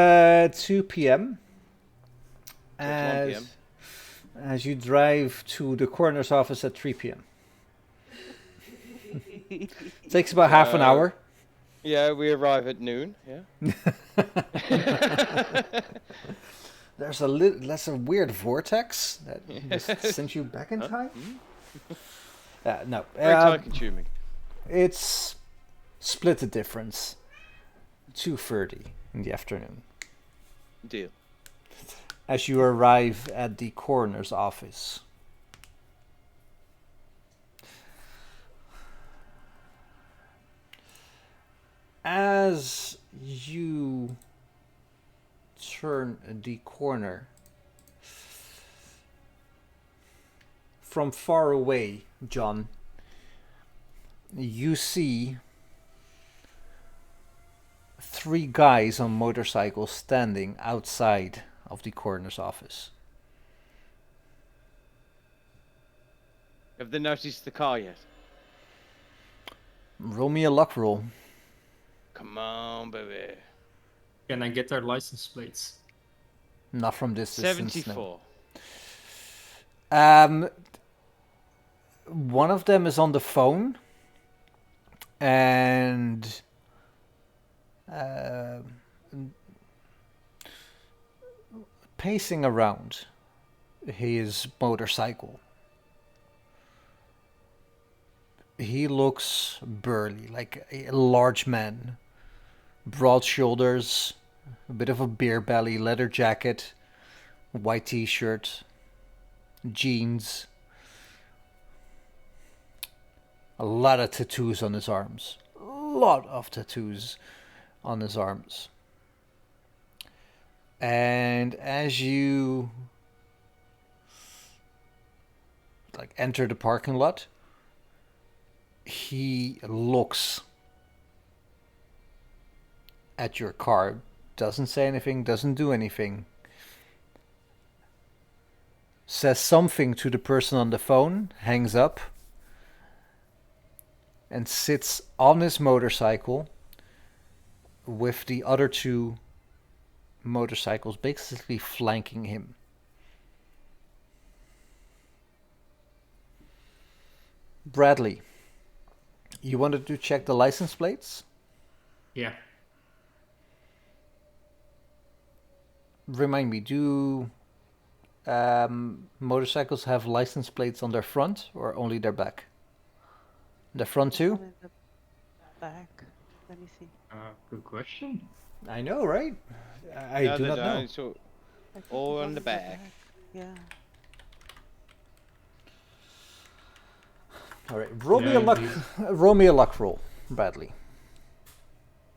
p.m. So it's 1 p.m. As you drive to the coroner's office at 3 p.m. It takes about half an hour. Yeah, we arrive at noon, yeah. There's a weird vortex that just sends you back in time. No. Very time consuming. It's split the difference. 2:30 in the afternoon. Deal. As you arrive at the coroner's office. As you turn the corner, from far away, John, you see 3 guys on motorcycles standing outside of the coroner's office. Have they noticed the car yet? Roll me a luck roll. Come on, baby. Can I get their license plates? Not from this distance. No. 74. One of them is on the phone, and pacing around his motorcycle. He looks burly, like a large man. Broad shoulders, a bit of a beer belly, leather jacket, white t-shirt, jeans. A lot of tattoos on his arms. A lot of tattoos on his arms. And as you enter the parking lot, he looks at your car, doesn't say anything, doesn't do anything, says something to the person on the phone, hangs up, and sits on his motorcycle with the other two motorcycles basically flanking him. Bradley, you wanted to check the license plates? Yeah. Remind me, do motorcycles have license plates on their front or only their back? The front too? Some in the back. Let me see. Good question. I know, right? I No, do they not don't. know. It's all, I think all it's on the only back. Yeah. All right, roll me Yeah, a luck. indeed. Roll me a luck roll, Bradley.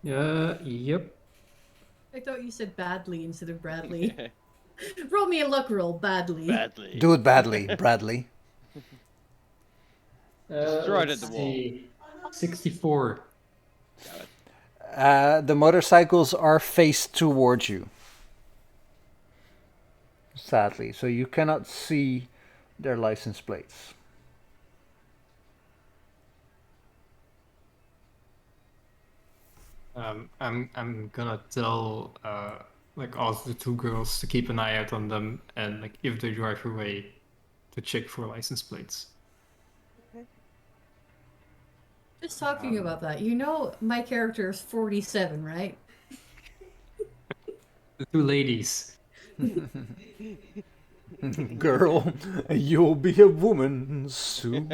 Yep. I thought you said badly instead of Bradley. Roll me a luck roll, badly. Badly. Do it badly, Bradley. Just throw it at Let's the wall. see. 64. The motorcycles are faced towards you. Sadly, so you cannot see their license plates. I'm gonna tell ask the two girls to keep an eye out on them, and if they drive away, to check for license plates. Just talking about that, you know my character is 47, right? The two ladies. Girl, you'll be a woman soon.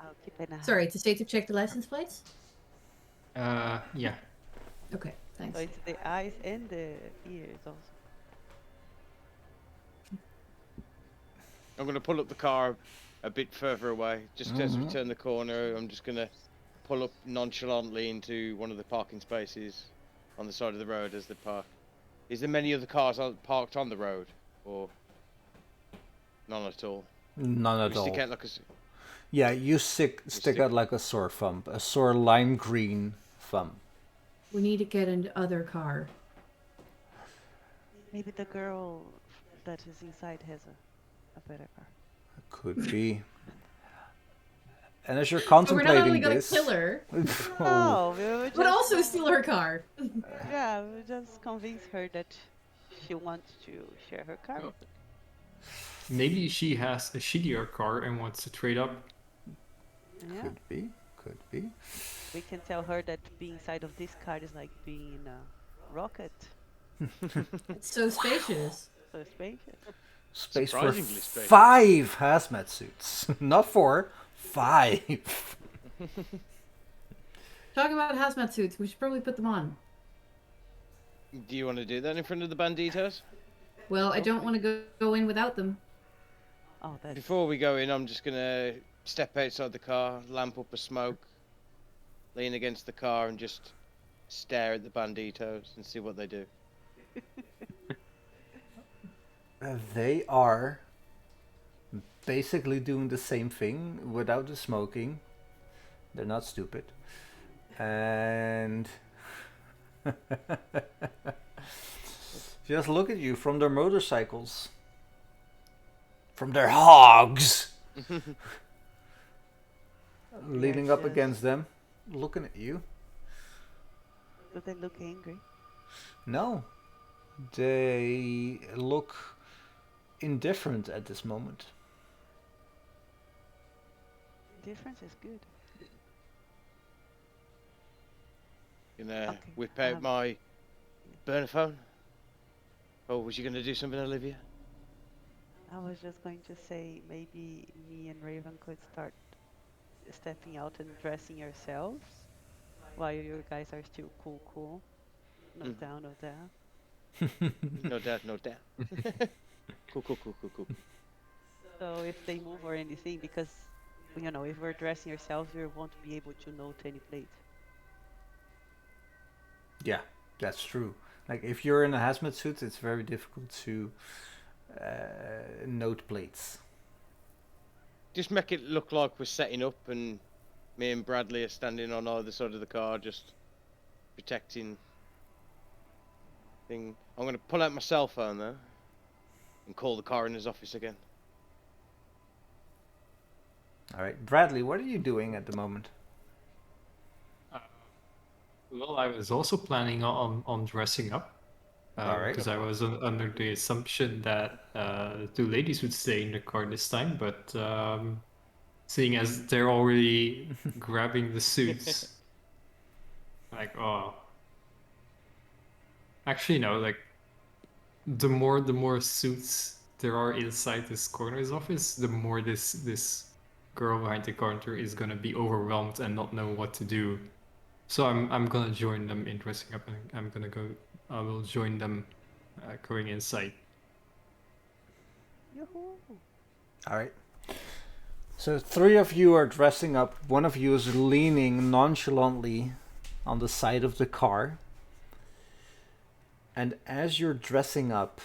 I'll keep an eye. Sorry, to say to check the license plates? Yeah. Okay, thanks. So it's the eyes and the ears also. I'm going to pull up the car a bit further away. Just as we turn the corner, I'm just going to pull up nonchalantly into one of the parking spaces on the side of the road as they park. Is there many other cars parked on the road? Or none at all? None at We stick all. out like a... Yeah, you stick out like a sore thumb, a sore lime green thumb. We need to get an other car. Maybe the girl that is inside has a better car. Could be. And as you're So we're not contemplating only gonna this, kill her, No, we were just, but also steal her car. yeah, we just convince her that she wants to share her car. with us. Maybe she has a shittier car and wants to trade up. Yeah, could be. we can tell her that being inside of this car is like being in a rocket. It's so spacious. So spacious. Space for Surprisingly spacious. 5 hazmat suits, not 4, 5. Talking about hazmat suits, we should probably put them on. Do you want to do that in front of the banditos? Well, I don't want to go in without them. Oh, that's Before we go in, I'm just going to step outside the car, lamp up a smoke, lean against the car and just stare at the banditos and see what they do. They are basically doing the same thing without the smoking. They're not stupid. And just look at you from their motorcycles. From their hogs. leaning up against them, looking at you. Do they look angry? No, they look indifferent at this moment. Difference is good. Gonna Okay, whip out my burner phone. Oh, was you gonna do something, Olivia? I was just going to say maybe me and Raven could start stepping out and dressing ourselves while you guys are still cool. No down, no down. No doubt, no doubt. Cool. So if they move or anything, because you know, if we're dressing ourselves, we won't be able to note any plate. Yeah, that's true. Like if you're in a hazmat suit, it's very difficult to note plates. Just make it look like we're setting up and me and Bradley are standing on either side of the car, just protecting thing. I'm gonna pull out my cell phone though and call the coroner's office again. All right, Bradley, what are you doing at the moment? Well, I was also planning on dressing up. All right. Because I was under the assumption that the two ladies would stay in the car this time, but seeing as they're already grabbing the suits, like, oh. Actually, no, like, the more suits there are inside this coroner's office, the more this girl behind the counter is gonna be overwhelmed and not know what to do. So I'm gonna join them in dressing up, and I will join them going inside. Yoo-hoo! All right. So three of you are dressing up. One of you is leaning nonchalantly on the side of the car. And as you're dressing up,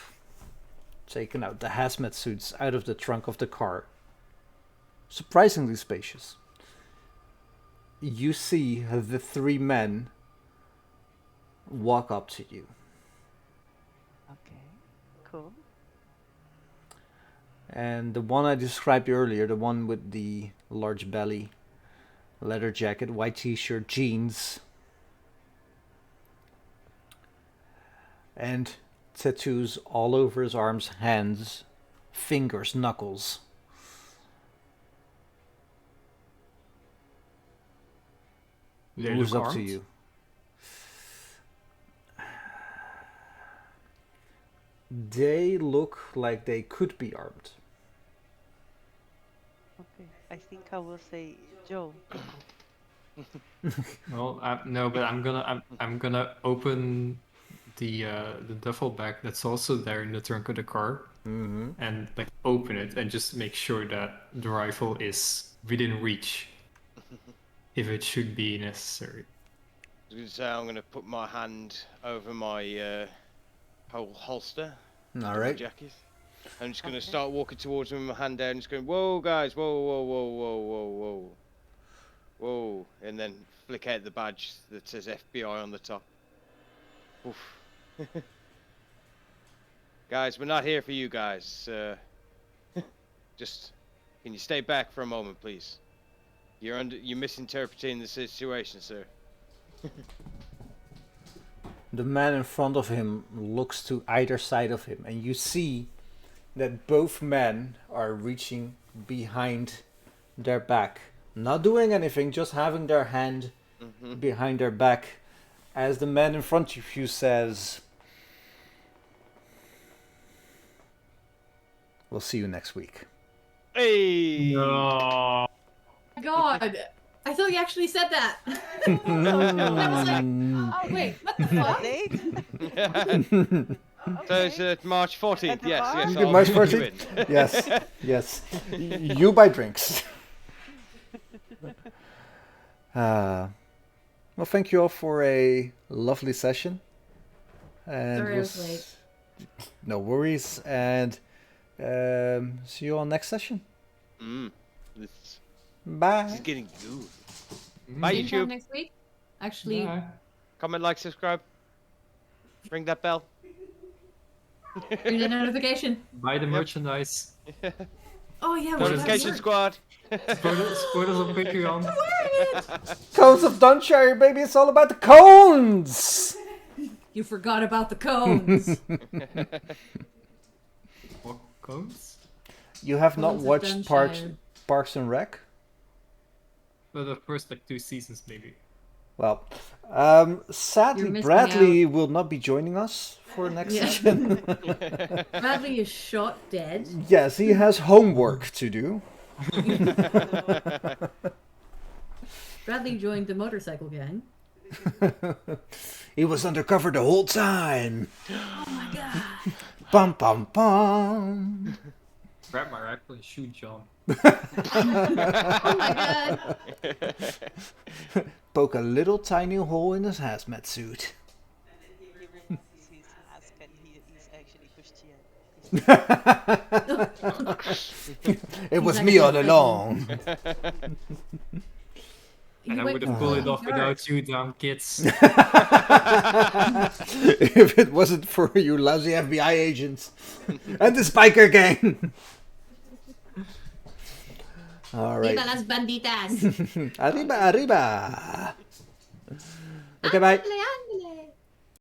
taking out the hazmat suits out of the trunk of the car, surprisingly spacious, you see the three men walk up to you. Okay, cool. And the one I described earlier, the one with the large belly, leather jacket, white t-shirt, jeans, and tattoos all over his arms, hands, fingers, knuckles. They Moves look up to armed? you. They look like they could be armed. Okay, I think I will say, Joe. Well, no, but I'm gonna open the duffel bag that's also there in the trunk of the car, and like open it and just make sure that the rifle is within reach, if it should be necessary. I was gonna say I'm gonna put my hand over my whole holster. All under my right. jacket. I'm just gonna start walking towards him with my hand down, just going, "Whoa, guys! Whoa!" And then flick out the badge that says FBI on the top. Oof. Guys, we're not here for you guys. Just, can you stay back for a moment, please? You're misinterpreting the situation, sir. The man in front of him looks to either side of him, and you see that both men are reaching behind their back, not doing anything, just having their hand behind their back, as the man in front of you says, "We'll see you next week." Hey! No. God, I thought you actually said that. I was like, oh wait, what the fuck? Date? So it's March 14th. At the Yes, bar? yes. You I'll March book you 14th? in. Yes, yes. You buy drinks. Well, thank you all for a lovely session. And Sorry I was late. No worries. And see you all next session. This Bye. is getting good. Bye, Same time YouTube. next week. Actually, Bye. Comment, like, subscribe. Ring that bell. ring the notification. Buy the merchandise. Oh yeah, we got Notification merch. squad. Support us on Patreon. Cones of Dunshire, baby, it's all about the cones! You forgot about the cones. What comes? You have not Cones of watched Dunshire. Parks and Rec? Well, the first like 2 seasons maybe. Well, You're sadly, missing Bradley will not be joining us for next Yeah. session. Bradley is shot dead. Yes, he has homework to do. Bradley joined the motorcycle gang. He was undercover the whole time. Oh my god. Bum bum bum. Grab my rifle and shoot John. Oh my god. Poke a little tiny hole in his hazmat suit. He removes his mask and he is actually Christian. It was He's me all actually along. And I Wait, would have pulled it off Guard. without you, damn kids. If it wasn't for you lousy FBI agents and this biker gang. All right. Viva las banditas. Arriba, arriba. Okay, bye.